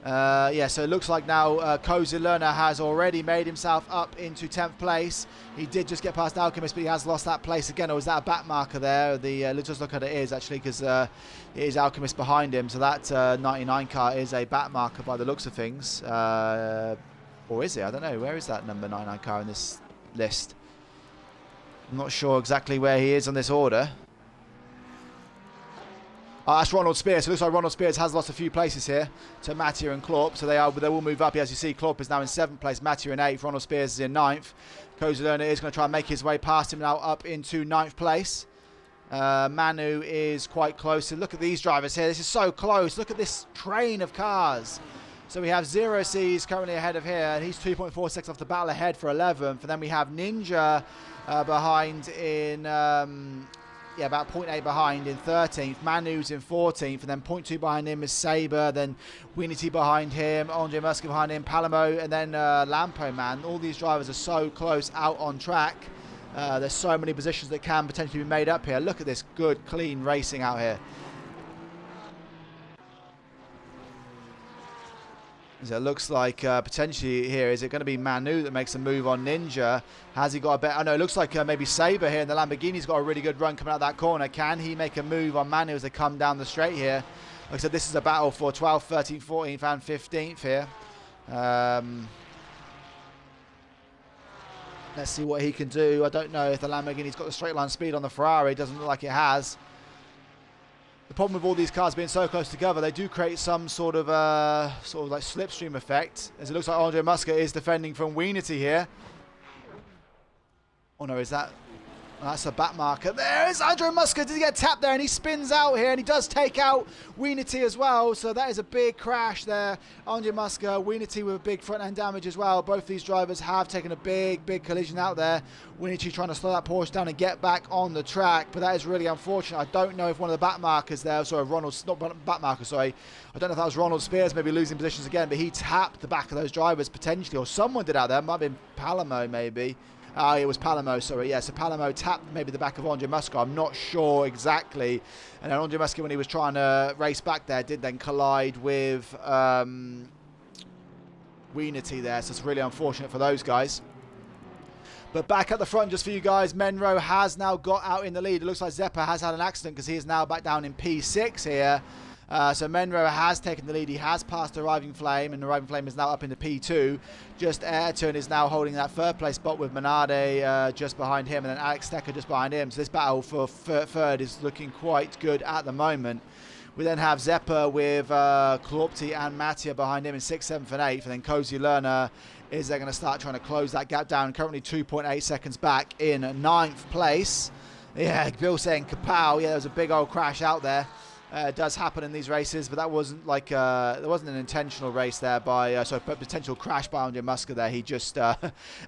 Yeah, so it looks like now Kozalona has already made himself up into 10th place. He did just get past Alchemist, but he has lost that place again. Or was that a back marker there? Let's just look at it is actually, because it is Alchemist behind him. So that 99 car is a back marker by the looks of things. Or is it? I don't know. Where is that number 99 car in this list? I'm not sure exactly where he is on this order. That's Ronald Spears. So it looks like Ronald Spears has lost a few places here to Mattia and Klorp. So they will move up. As you see, Klorp is now in 7th place, Mattia in 8th, Ronald Spears is in 9th. Kozalona is going to try and make his way past him now up into 9th place. Manu is quite close. So look at these drivers here. This is so close. Look at this train of cars. So we have Zero C's currently ahead of here, and he's 2.4 seconds off the battle ahead for 11th. And then we have Ninja behind in, about 0.8 behind in 13th. Manu's in 14th, and then 0.2 behind him is Sabre. Then Weenity behind him, Andre Musca behind him, Palamo, and then Lampo Man. All these drivers are so close out on track. There's so many positions that can potentially be made up here. Look at this good, clean racing out here. So it looks like potentially here, is it going to be Manu that makes a move on Ninja? Has he got a bet? Oh no, it looks like maybe Sabre here in the Lamborghini's got a really good run coming out that corner. Can he make a move on Manu as they come down the straight here? Like I said, this is a battle for 12th, 13th, 14th and 15th here. Let's see what he can do. I don't know if the Lamborghini's got the straight line speed on the Ferrari. It doesn't look like it has. The problem with all these cars being so close together, they do create some sort of like slipstream effect. As it looks like Andre Musca is defending from Weenity here. Oh no, is that... That's a back marker. There is Andre Musca. Did he get tapped there? And he spins out here, and he does take out Weenity as well. So that is a big crash there. Andre Musca, Weenity with a big front end damage as well. Both these drivers have taken a big collision out there. Weenity trying to slow that Porsche down and get back on the track, but that is really unfortunate. I don't know if one of the back markers there, sorry, Ronald's, not back marker, sorry. I don't know if that was Ronald Spears maybe losing positions again, but he tapped the back of those drivers potentially, or someone did out there. It might have been Palamo maybe. It was Palamo, sorry. Yeah, so Palamo tapped maybe the back of Andre Musca. I'm not sure exactly. And then Andre Musca, when he was trying to race back there, did then collide with Weenity there. So it's really unfortunate for those guys. But back at the front, just for you guys, Menro has now got out in the lead. It looks like Zeppa has had an accident because he is now back down in P6 here. So Menro has taken the lead. He has passed Arriving Flame, and Arriving Flame is now up into P2. Just Ayrton is now holding that third place spot with Menarde just behind him, and then Alex Stecker just behind him. So this battle for third is looking quite good at the moment. We then have Zeppa with Klopti and Mattia behind him in 6th, 7th and 8th. And then Cozy Lerner is they're going to start trying to close that gap down. Currently 2.8 seconds back in 9th place. Yeah, Bill saying kapow. Yeah, there was a big old crash out there. It does happen in these races, but that wasn't like there wasn't an intentional race there by potential crash by Andre Musca there. He just as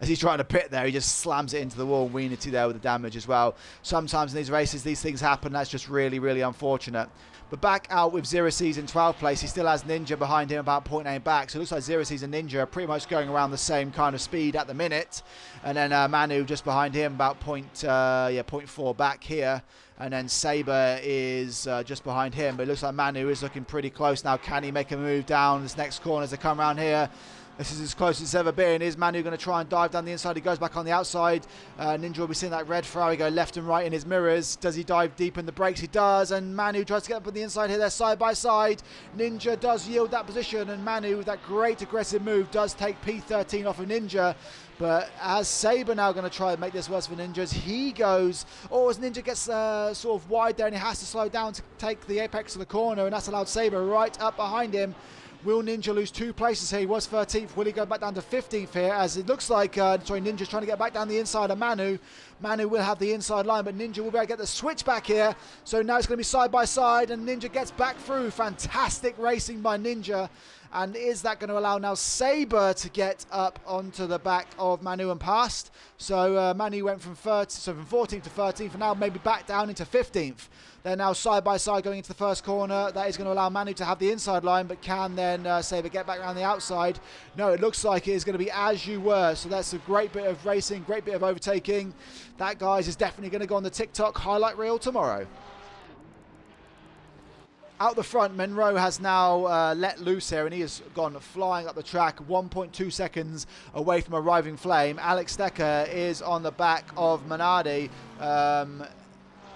he's trying to pit there, he just slams it into the wall. Weenity there with the damage as well. Sometimes in these races these things happen. That's just really unfortunate. But back out with Zero C's in 12th place. He still has Ninja behind him about 0.8 back. So it looks like Zero C's and Ninja are pretty much going around the same kind of speed at the minute. And then Manu just behind him about 0.4 back here. And then Sabre is just behind him. But it looks like Manu is looking pretty close now. Can he make a move down this next corner as they come around here? This is as close as it's ever been. Is Manu going to try and dive down the inside? He goes back on the outside. Ninja will be seeing that red Ferrari go left and right in his mirrors. Does he dive deep in the brakes? He does. And Manu tries to get up on the inside here. They're side by side. Ninja does yield that position. And Manu, with that great aggressive move, does take P13 off of Ninja. But as Sabre now going to try and make this worse for Ninja, as he goes, as Ninja gets sort of wide there and he has to slow down to take the apex of the corner, and that's allowed Sabre right up behind him. Will Ninja lose 2 places here? He was 13th. Will he go back down to 15th here? As it looks like, Ninja's trying to get back down the inside of Manu. Manu will have the inside line, but Ninja will be able to get the switch back here. So now it's going to be side by side, and Ninja gets back through. Fantastic racing by Ninja. And is that going to allow now Sabre to get up onto the back of Manu and past? So Manu went from 14th to 13th, and now maybe back down into 15th. They're now side by side going into the first corner. That is going to allow Manu to have the inside line, but can then Sabre get back around the outside? No, it looks like it is going to be as you were. So that's a great bit of racing, great bit of overtaking. That, guys, is definitely going to go on the TikTok highlight reel tomorrow. Out the front, Menro has now let loose here, and he has gone flying up the track, 1.2 seconds away from Arriving Flame. Alex Stecker is on the back of Menardi.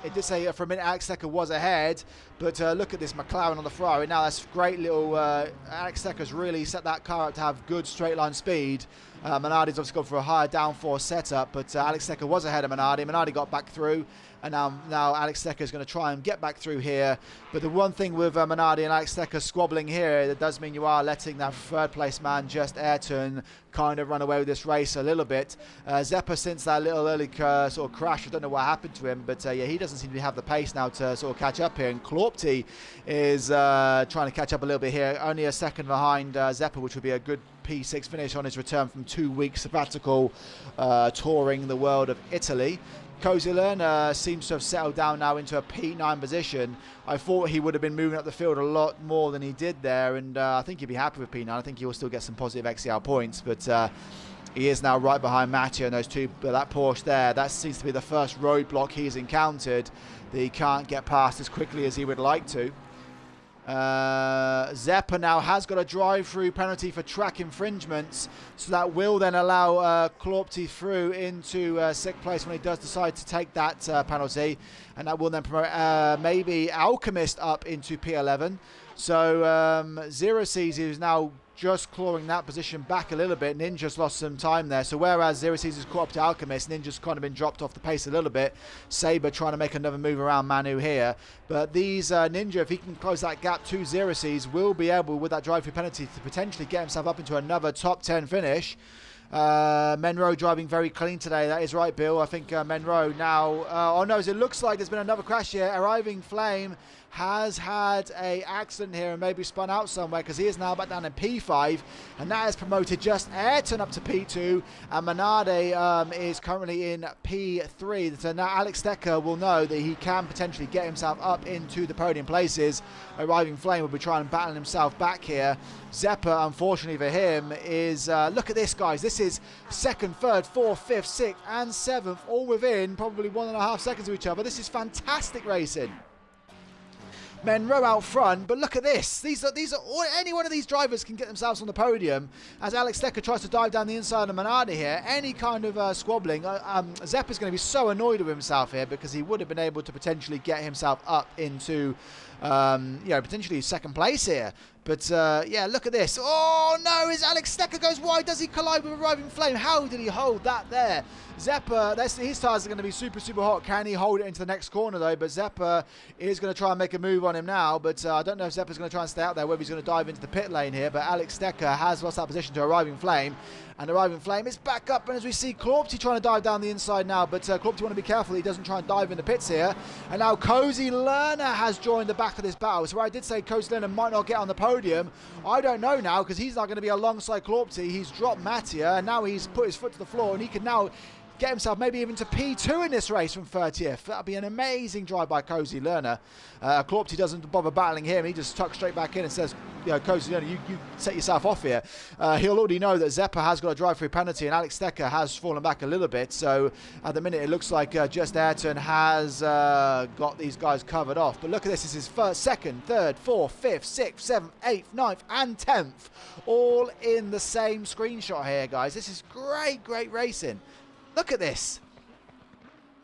It did say for a minute Alex Stecker was ahead, But look at this McLaren on the Ferrari. Now that's great little, Alex Stecker's really set that car up to have good straight line speed. Minardi's obviously gone for a higher downforce setup, but Alex Stecker was ahead of Minardi. Minardi got back through, and now Alex Stecker is going to try and get back through here. But the one thing with Minardi and Alex Stecker squabbling here, that does mean you are letting that third place man, Just Ayrton, kind of run away with this race a little bit. Zeppa, since that little early sort of crash, I don't know what happened to him, but yeah, he doesn't seem to have the pace now to sort of catch up here. And Klopti is trying to catch up a little bit here, only a second behind Zeppa, which would be a good P6 finish on his return from 2 weeks sabbatical touring the world of Italy. Kozilin seems to have settled down now into a P9 position. I thought he would have been moving up the field a lot more than he did there, and I think he'd be happy with P9. I think he will still get some positive XCL points, but he is now right behind Mattia and those two. But that Porsche there, that seems to be the first roadblock he's encountered that he can't get past as quickly as he would like to. Zeppa now has got a drive-through penalty for track infringements, so that will then allow Klopti through into 6th place when he does decide to take that penalty, and that will then promote maybe Alchemist up into P11. So Zero C's is now just clawing that position back a little bit. Ninja's lost some time there. So whereas Zero C's is caught up to Alchemist, Ninja's kind of been dropped off the pace a little bit. Saber trying to make another move around Manu here. But these Ninja, if he can close that gap to Zero C's, will be able, with that drive-through penalty, to potentially get himself up into another top 10 finish. Menro driving very clean today. That is right, Bill. I think Menro now... oh no, it looks like there's been another crash here. Arriving Flame has had a accident here and maybe spun out somewhere, because he is now back down in P5, and that has promoted Just Ayrton up to P2, and Minardi is currently in P3. So now Alex Stecker will know that he can potentially get himself up into the podium places. Arriving Flame will be trying to battle himself back here. Zeppa, unfortunately for him, is... look at this, guys. This is 2nd, 3rd, 4th, 5th, 6th and 7th, all within probably 1.5 seconds of each other. This is fantastic racing. Menro out front, but look at this. These are all, any one of these drivers can get themselves on the podium. As Alex Stecker tries to dive down the inside of Minardi here, any kind of squabbling, Zeppa's going to be so annoyed with himself here, because he would have been able to potentially get himself up into, you know, potentially 2nd place here. But yeah, look at this. Oh no, as Alex Stecker goes wide, does he collide with Arriving Flame? How did he hold that there? Zeppa, his tyres are going to be super, super hot. Can he hold it into the next corner though? But Zeppa is going to try and make a move on him now. But I don't know if Zeppa's going to try and stay out there, whether he's going to dive into the pit lane here. But Alex Stecker has lost that position to Arriving Flame. And Arriving Flame is back up, and as we see Klopti trying to dive down the inside now, but Klopti want to be careful he doesn't try and dive in the pits here. And now Cozy Lerner has joined the back of this battle. So where I did say Cozy Lerner might not get on the podium, I don't know now, because he's not going to be alongside Klopti. He's dropped Mattia, and now he's put his foot to the floor, and he can now get himself maybe even to P2 in this race from 30th. That'll be an amazing drive by Cozy Lerner. Klopti doesn't bother battling him. He just tucks straight back in and says, you know, Cozy Lerner, you set yourself off here. He'll already know that Zeppa has got a drive-through penalty, and Alex Stecker has fallen back a little bit. So at the minute, it looks like Just Ayrton has got these guys covered off. But look at this. This is 1st, 2nd, 3rd, 4th, 5th, 6th, 7th, 8th, 9th, and 10th. All in the same screenshot here, guys. This is great, great racing. Look at this.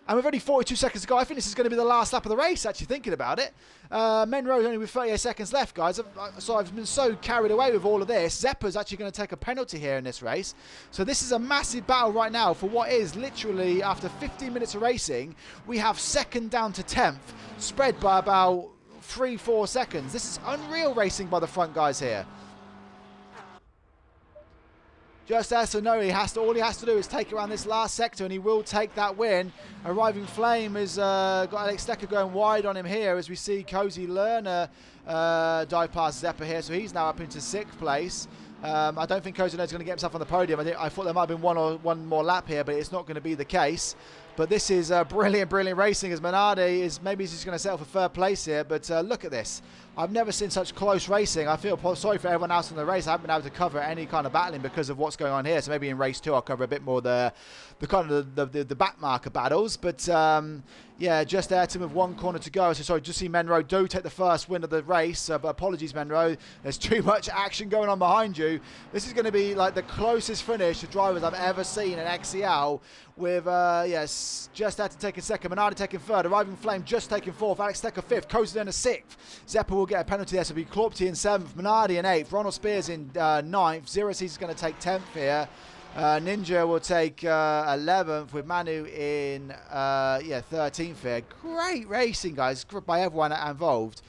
And with only 42 seconds to go, I think this is going to be the last lap of the race, actually, thinking about it. Menro's only with 38 seconds left, guys. So I've been so carried away with all of this. Zeppa's actually going to take a penalty here in this race. So this is a massive battle right now for what is literally, after 15 minutes of racing, we have 2nd down to 10th, spread by about 3-4 seconds. This is unreal racing by the front guys here. Just as to know, all he has to do is take around this last sector, and he will take that win. Arriving Flame has got Alex Stecker going wide on him here, as we see Cozy Lerner dive past Zeppa here, so he's now up into 6th place. I don't think Cozy Lerner's going to get himself on the podium. I thought there might have been one more lap here, but it's not going to be the case. But this is brilliant, brilliant racing, as Minardi is maybe he's just going to settle for 3rd place here. But look at this. I've never seen such close racing. I feel sorry for everyone else in the race. I haven't been able to cover any kind of battling because of what's going on here. So maybe in race 2 I'll cover a bit more the kind of the back marker battles. But yeah, Just Ayrton with 1 corner to go. So sorry, just see Menro do take the first win of the race. But apologies, Menro. There's too much action going on behind you. This is going to be like the closest finish to drivers I've ever seen in XCL, with yes, Alchemist just had to take a second. Minardi taking third. Arriving Flame just taking fourth. Alex Stecker fifth. Koza in a sixth. Zeppa will get a penalty there, so it'll be Klopty in seventh. Minardi in eighth. Ronald Spears in ninth. Zero Seas is going to take 10th here. Ninja will take 11th with Manu in 13th here. Great racing, guys, by everyone involved.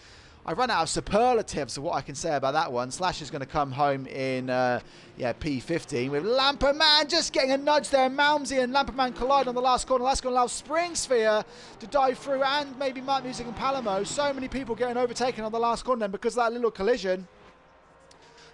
I've run out of superlatives of what I can say about that one. Slash is going to come home in P15 with Lamperman just getting a nudge there. Malmsey and Lamperman collide on the last corner. That's going to allow Spring Sphere to dive through, and maybe Mark Music and Palamo. So many people getting overtaken on the last corner then because of that little collision.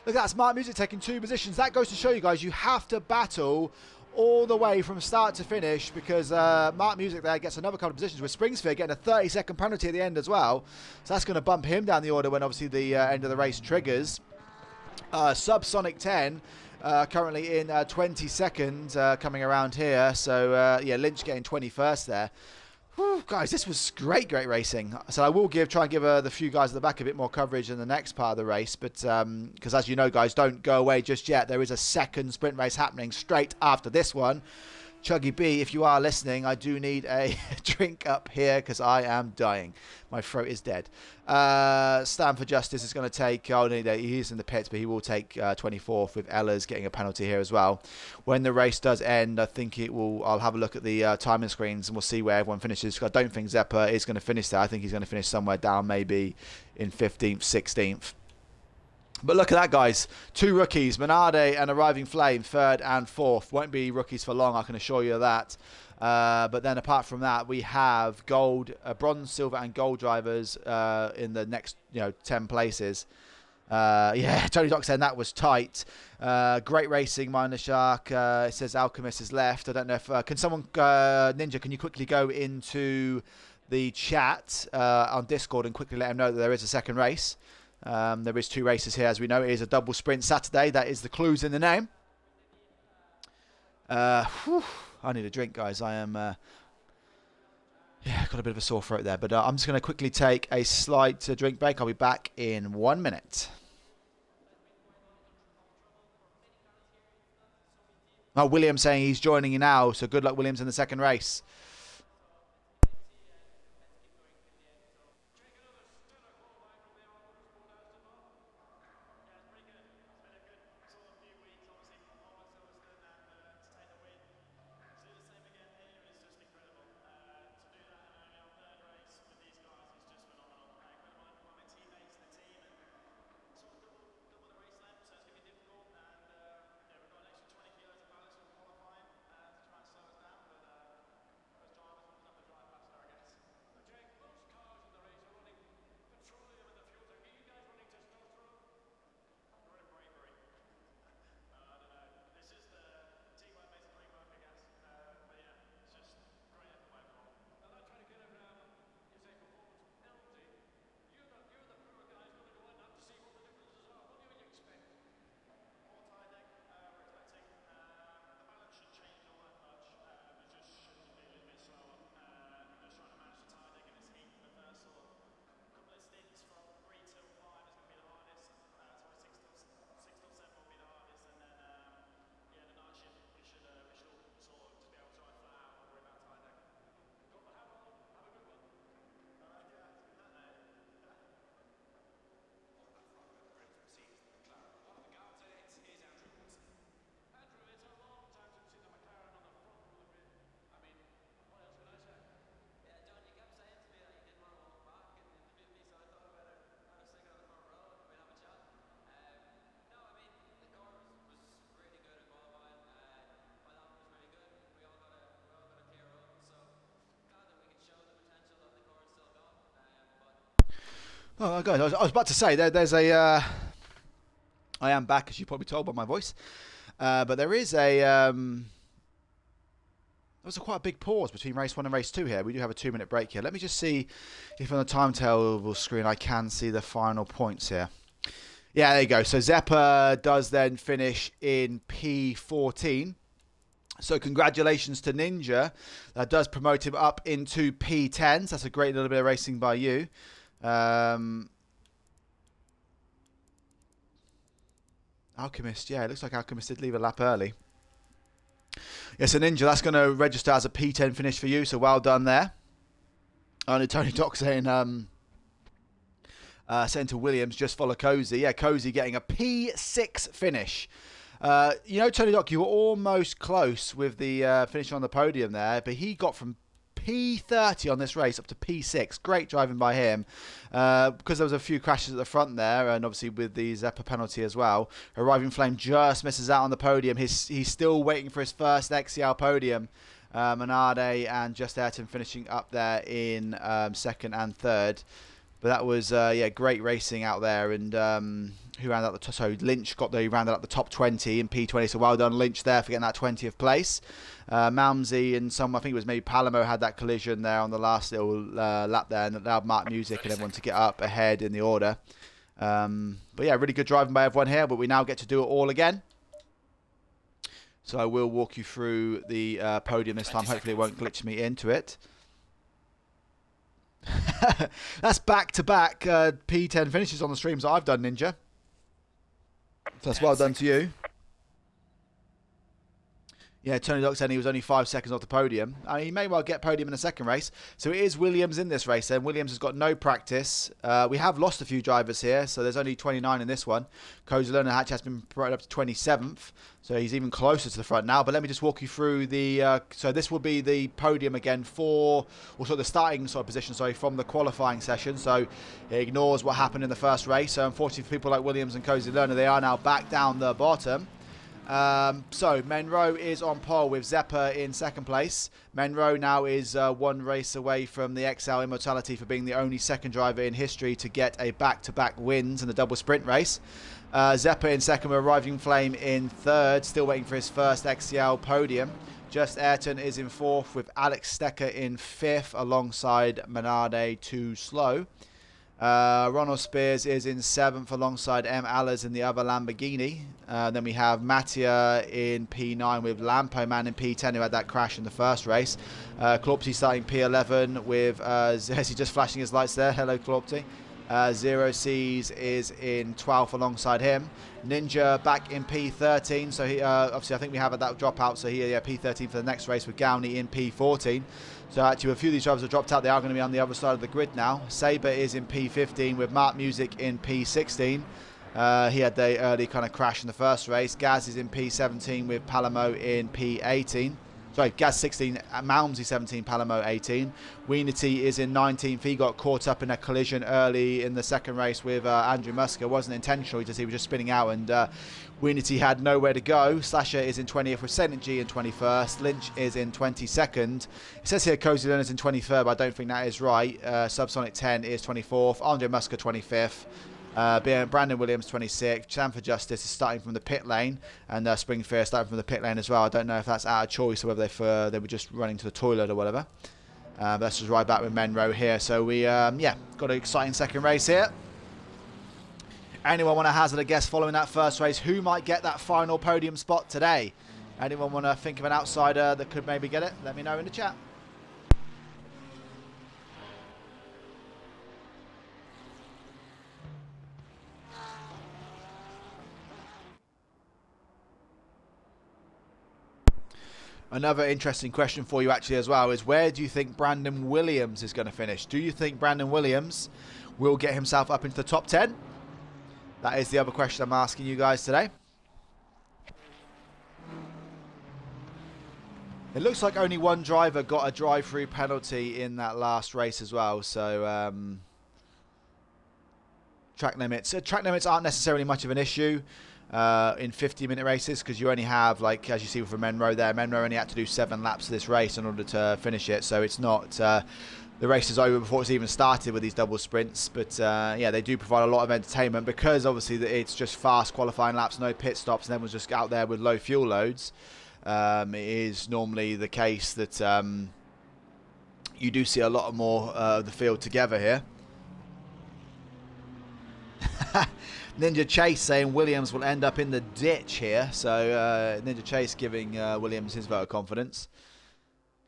Look at that, Smart Music taking 2 positions. That goes to show you guys you have to battle all the way from start to finish, because Mark Music there gets another couple of positions with Springsphere getting a 30-second penalty at the end as well. So that's going to bump him down the order when obviously the end of the race triggers. Subsonic 10 currently in 22nd coming around here. So Lynch getting 21st there. Whew, guys, this was great racing. So I will try and give the few guys at the back a bit more coverage in the next part of the race. But because as you know, guys, don't go away just yet. There is a second sprint race happening straight after this one. Chuggy B, if you are listening, I do need a drink up here because I am dying. My throat is dead. Stand for Justice is going to take, he is in the pits, but he will take 24th with Ella's getting a penalty here as well. When the race does end, I think I'll have a look at the timing screens and we'll see where everyone finishes. I don't think Zeppa is going to finish there. I think he's going to finish somewhere down maybe in 15th, 16th. But look at that, guys. 2 rookies, Minardi and Arriving Flame, 3rd and 4th. Won't be rookies for long, I can assure you of that. But then apart from that, we have gold, bronze, silver and gold drivers in the next 10 places. Tony Doc saying that was tight. Great racing, Minor Shark. It says Alchemist is left. I don't know if... can someone... Ninja, can you quickly go into the chat on Discord and quickly let him know that there is a second race? There is 2 races here, as we know. It is a double sprint Saturday. That is the clues in the name. I need a drink, guys. I am... got a bit of a sore throat there. But I'm just going to quickly take a slight drink break. I'll be back in 1 minute. Oh, William saying he's joining you now. So good luck, Williams, in the second race. Oh, guys, I was about to say, there's a... I am back, as you probably told by my voice. But there is a... there was quite a big pause between race 1 and race 2 here. We do have a 2-minute break here. Let me just see if on the timetable screen I can see the final points here. Yeah, there you go. So Zeppa does then finish in P14. So congratulations to Ninja. That does promote him up into P10. So that's a great little bit of racing by you. Alchemist, yeah, it looks like Alchemist did leave a lap early. Yes, a Ninja, that's going to register as a P10 finish for you, so well done there. Only Tony Doc saying to Williams, just follow Cozy. Yeah, Cozy getting a P6 finish. You know, Tony Doc, you were almost close with the finish on the podium there, but he got from P30 on this race up to P6. Great driving by him, because there was a few crashes at the front there, and obviously with the Zeppa penalty as well. Arriving Flame just misses out on the podium. He's still waiting for his first XCL podium. Menarde and Just Ayrton finishing up there in second and third. But that was great racing out there, and who rounded out the top? So Lynch rounded out the top 20 in P20. So well done, Lynch, there for getting that 20th place. Malmsey and I think it was maybe Palamo, had that collision there on the last little lap there, and allowed Mark Music and everyone to get up ahead in the order. But yeah, really good driving by everyone here. But we now get to do it all again. So I will walk you through the podium this time. Hopefully it won't glitch me into it. That's back-to-back P10 finishes on the streams that I've done, Ninja. So that's well done to you. Yeah, Tony Doc said he was only 5 seconds off the podium. I mean, he may well get podium in the second race. So it is Williams in this race, and Williams has got no practice. We have lost a few drivers here, so there's only 29 in this one. Kozalona Hatch has been brought up to 27th, so he's even closer to the front now. But let me just walk you through the... so this will be the podium again for... also the starting position, from the qualifying session. So it ignores what happened in the first race. So unfortunately for people like Williams and Kozalona, they are now back down the bottom. So Monroe is on pole with Zeppa in second place. Monroe now is one race away from the XL immortality for being the only second driver in history to get a back-to-back wins in the double sprint race. Zeppa in second with Arriving Flame in third, still waiting for his first XCL podium. Just Ayrton is in fourth with Alex Stecker in fifth alongside Menarde Too Slow. Ronald Spears is in seventh alongside M. Allers in the other Lamborghini. Then we have Mattia in P9 with Lampo Man in P10, who had that crash in the first race. Clopty starting P11 with is he just flashing his lights there? Hello, Clopty. Zero C's is in 12th alongside him. Ninja back in P13, so he obviously I think we have that dropout, so here P13 for the next race with Gowney in P14. So actually a few of these drivers have dropped out. They are going to be on the other side of the grid now. Sabre is in P15 with Mark Music in P16. He had the early kind of crash in the first race. Gaz is in P17 with Palamo in P18. Sorry, Gaz 16, Malmsey 17, Palamo 18. Weenity is in 19th. He got caught up in a collision early in the second race with Andrew Musker. It wasn't intentional, he was just spinning out, and Weenity had nowhere to go. Slasher is in 20th with Synergy in 21st. Lynch is in 22nd. It says here Cozy Learner's in 23rd, but I don't think that is right. Subsonic 10 is 24th. Andrew Musker 25th. Brandon Williams 26th. Sanford Justice is starting from the pit lane, and Spring Fear starting from the pit lane as well. I don't know if that's out of choice or whether they were just running to the toilet or whatever. But let's just ride back with Monroe here. So we got an exciting second race here. Anyone want to hazard a guess following that first race? Who might get that final podium spot today? Anyone want to think of an outsider that could maybe get it? Let me know in the chat. Another interesting question for you actually as well is, where do you think Brandon Williams is going to finish? Do you think Brandon Williams will get himself up into the top 10? That is the other question I'm asking you guys today. It looks like only one driver got a drive-through penalty in that last race as well. So track limits. Track limits aren't necessarily much of an issue in 50-minute races, because you only have, like as you see with Monroe there, Monroe only had to do 7 laps of this race in order to finish it. So it's not the race is over before it's even started with these double sprints. But yeah, they do provide a lot of entertainment, because obviously it's just fast qualifying laps, no pit stops, and everyone's just out there with low fuel loads. It is normally the case that you do see a lot more of the field together here. Ninja Chase saying Williams will end up in the ditch here. So Ninja Chase giving Williams his vote of confidence.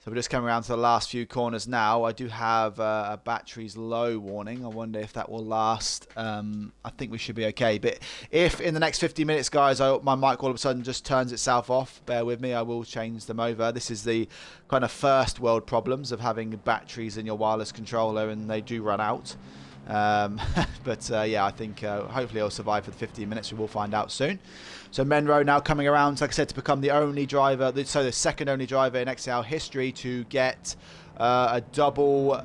So So we're just coming around to the last few corners now. I do have a batteries low warning. I wonder if that will last. I think we should be okay. But if in the next 50 minutes, guys, my mic all of a sudden just turns itself off, bear with me. I will change them over. This is the kind of first world problems of having batteries in your wireless controller, and they do run out. But yeah, I think hopefully it'll survive for the 15 minutes. We will find out soon. So Menro now coming around, like I said, to become the only driver, so the second only driver in XCL history to get a double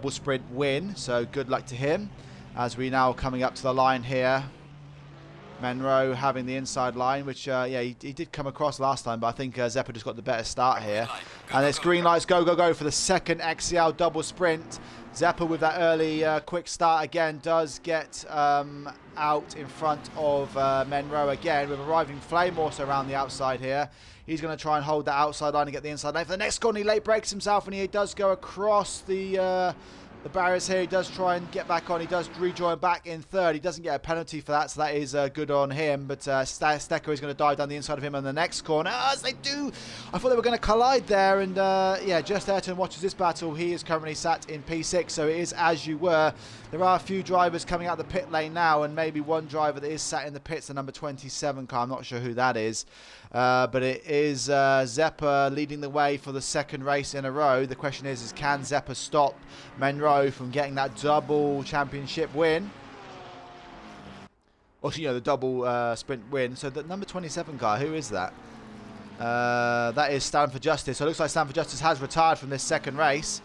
sprint win. So good luck to him. As we now coming up to the line here. Menro having the inside line, which yeah, he did come across last time, but I think Zeppa just got the better start here. And it's green lights, go, go, go for the second XCL double sprint. Zeppa with that early quick start again does get out in front of Menro again, with arriving Flame also around the outside here. He's going to try and hold that outside line and get the inside lane. For the next corner, he late breaks himself, and he does go across the barriers here. He does try and get back on. He does rejoin back in third. He doesn't get a penalty for that, so that is good on him. But Stecker is going to dive down the inside of him on the next corner. As they do, I thought they were going to collide there. And yeah, Just Ayrton watches this battle. He is currently sat in P6, so it is as you were. There are a few drivers coming out the pit lane now, and maybe one driver that is sat in the pits, the number 27 car. I'm not sure who that is. But it is Zeppa leading the way for the second race in a row. The question is can Zeppa stop Menro from getting that double championship win? Or, you know, the double sprint win. So the number 27 car, who is that? That is Stanford Justice. So it looks like Stanford Justice has retired from this second race.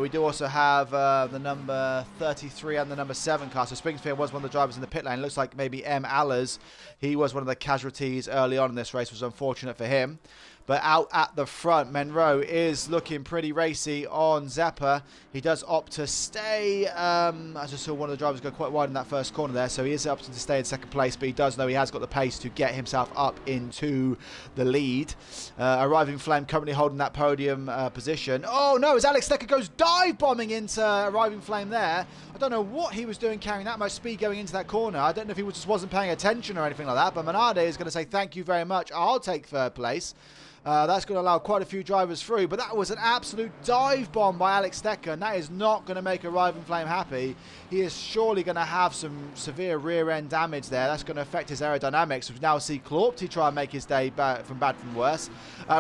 We do also have the number 33 and the number 7 car. So Springfield was one of the drivers in the pit lane. It looks like maybe M. Allers. He was one of the casualties early on in this race. It was unfortunate for him. But out at the front, Menro is looking pretty racy on Zeppa. He does opt to stay. I just saw one of the drivers go quite wide in that first corner there. So he is opting to stay in second place. But he does know he has got the pace to get himself up into the lead. Arriving Flame currently holding that podium position. Oh no, as Alex Stecker goes dive bombing into Arriving Flame there. I don't know what he was doing carrying that much speed going into that corner. I don't know if he just wasn't paying attention or anything like that. But Manade is going to say thank you very much. I'll take third place. That's going to allow quite a few drivers through, but that was an absolute dive bomb by Alex Stecker, and that is not going to make Arriving Flame happy. He is surely going to have some severe rear end damage there. That's going to affect his aerodynamics. We now see Claupty try and make his day from bad from worse.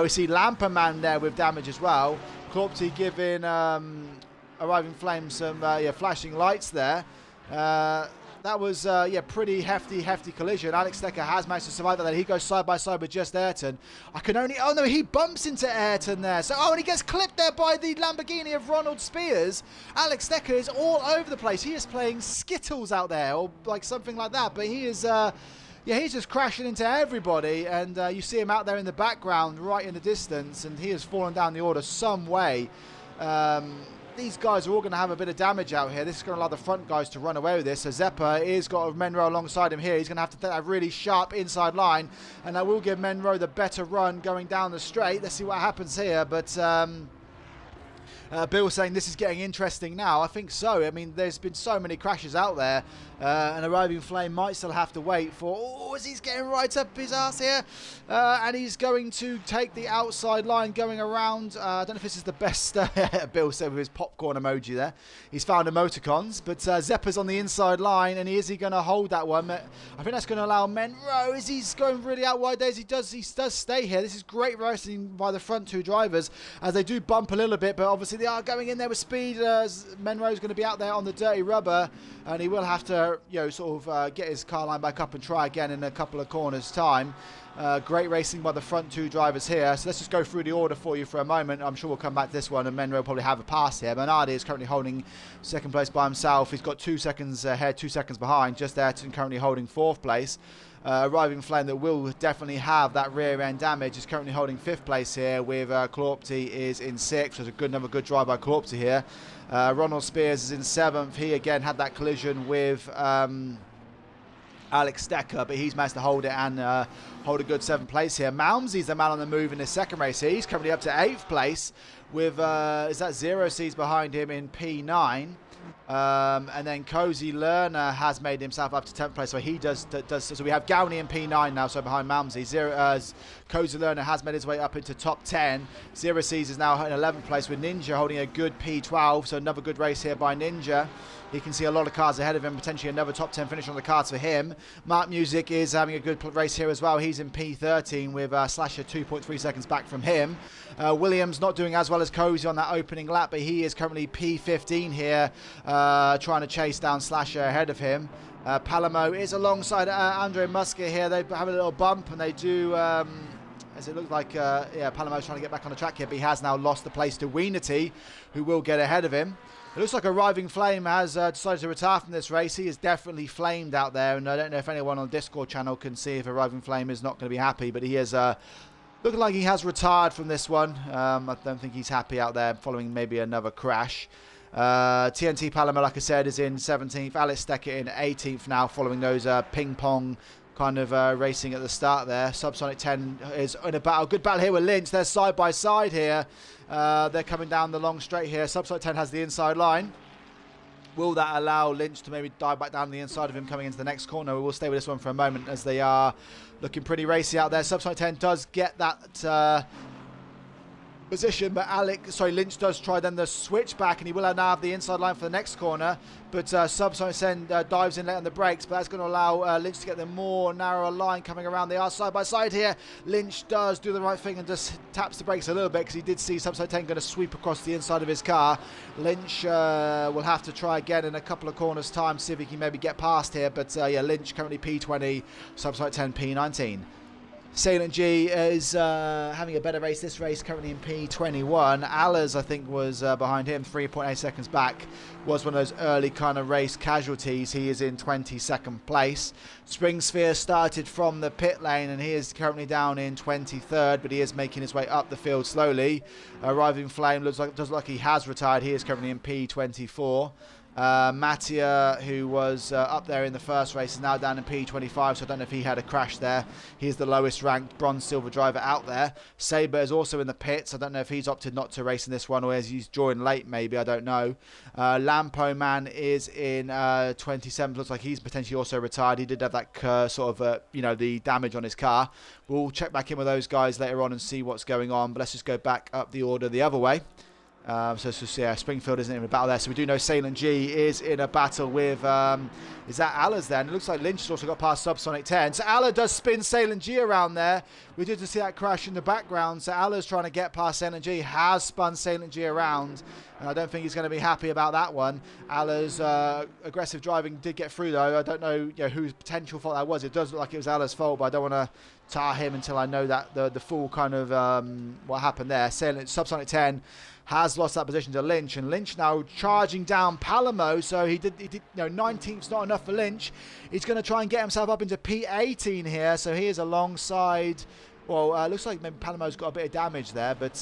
We see Lamperman there with damage as well. Claupty giving Arriving Flame some flashing lights there. That was, yeah, pretty hefty collision. Alex Stecker has managed to survive that. He goes side by side with Just Ayrton. Oh no, he bumps into Ayrton there. So, and he gets clipped there by the Lamborghini of Ronald Spears. Alex Stecker is all over the place. He is playing Skittles out there, or like something like that. But he is, yeah, he's just crashing into everybody. And you see him out there in the background, right in the distance. And he has fallen down the order some way. These guys are all going to have a bit of damage out here. This is going to allow the front guys to run away with this. So Zeppa is got Menro alongside him here. He's going to have to take that really sharp inside line, and that will give Menro the better run going down the straight. Let's see what happens here. But Bill saying this is getting interesting now. I think so. I mean, there's been so many crashes out there. And Arriving Flame might still have to wait for... Oh, as he's getting right up his ass here. And he's going to take the outside line going around. I don't know if this is the best... Bill said with his popcorn emoji there. He's found emoticons. But Zeppa's on the inside line. And is he going to hold that one? I think that's going to allow Menro. As he's going really out wide there. He does stay here. This is great racing by the front two drivers. As they do bump a little bit. But obviously they are going in there with speed. Menro's going to be out there on the dirty rubber. And he will have to, you know, sort of get his car line back up and try again in a couple of corners' time. Great racing by the front two drivers here. So let's just go through the order for you for a moment. I'm sure we'll come back to this one, and Menro will probably have a pass here. Bernardi is currently holding second place by himself. He's got 2 seconds ahead, 2 seconds behind. Just Ayrton currently holding fourth place. Arriving Flame that will definitely have that rear end damage is currently holding fifth place here, with Claupty is in sixth. There's another good drive by Claupty here. Ronald Spears is in seventh. He again had that collision with Alex Stecker, but he's managed to hold it and hold a good seventh place here. Malmsy's the man on the move in his second race here. He's currently up to eighth place, with is that Zero C's behind him in P9. And then Cozy Lerner has made himself up to 10th place, so he does. So we have Gowney in P9 now, so behind Malmsey. Cozy Lerner has made his way up into top 10. Zero C's is now in 11th place with Ninja holding a good P12, so another good race here by Ninja. He can see a lot of cars ahead of him, potentially another top 10 finish on the cards for him. Mark Music is having a good race here as well. He's in P13 with Slasher 2.3 seconds back from him. Williams not doing as well as Cozy on that opening lap, but he is currently P15 here, trying to chase down Slasher ahead of him. Palamo is alongside Andre Musker here. They have a little bump, and they do... as it looks like, Palamo's trying to get back on the track here, but he has now lost the place to Weenity, who will get ahead of him. It looks like Arriving Flame has decided to retire from this race. He is definitely flamed out there, and I don't know if anyone on the Discord channel can see if Arriving Flame is not going to be happy, but he is looking like he has retired from this one. I don't think he's happy out there, following maybe another crash. TNT Palamo, like I said, is in 17th. Alex Stecker in 18th now, following those ping-pong kind of racing at the start there. Subsonic 10 is in a battle. Good battle here with Lynch. They're side by side here. They're coming down the long straight here. Subsonic 10 has the inside line. Will that allow Lynch to maybe dive back down the inside of him coming into the next corner? We will stay with this one for a moment, as they are looking pretty racy out there. Subsonic 10 does get that position, but Lynch does try then the switch back, and he will now have the inside line for the next corner, but Subsonic dives in late on the brakes, but that's going to allow Lynch to get the more narrower line coming around. They are side by side here. Lynch does do the right thing and just taps the brakes a little bit, because he did see Subsonic 10 going to sweep across the inside of his car. Lynch will have to try again in a couple of corners time to see if he can maybe get past here, but Lynch currently P20, Subsonic 10 P19. Salient G is having a better race this race, currently in P21. Allers, I think, was behind him, 3.8 seconds back. Was one of those early kind of race casualties. He is in 22nd place. Springsphere started from the pit lane, and he is currently down in 23rd, but he is making his way up the field slowly. Arriving Flame does look like he has retired. He is currently in P24. Mattia, who was up there in the first race, is now down in P25, so I don't know if he had a crash there. He's the lowest ranked bronze silver driver out there. Sabre is also in the pits. I don't know if he's opted not to race in this one, or as he's joined late maybe, I don't know. Lampo Man is in 27th. Looks like he's potentially also retired. He did have that the damage on his car. We'll check back in with those guys later on and see what's going on, but let's just go back up the order the other way. Springfield isn't in a battle there, so we do know Salient G is in a battle with, is that Allers then? It looks like Lynch has also got past Subsonic 10. So Aller does spin Salient G around there. We did just see that crash in the background, so Aller's trying to get past Salient G, has spun Salient G around, and I don't think he's going to be happy about that one. Aller's aggressive driving did get through though. I don't know, whose potential fault that was. It does look like it was Aller's fault, but I don't want to tar him until I know that the full kind of what happened there. Subsonic 10 has lost that position to Lynch, and Lynch now charging down Palamo, so he did 19th's not enough for Lynch. He's going to try and get himself up into P18 here, so he is alongside, looks like maybe Palamo's got a bit of damage there, but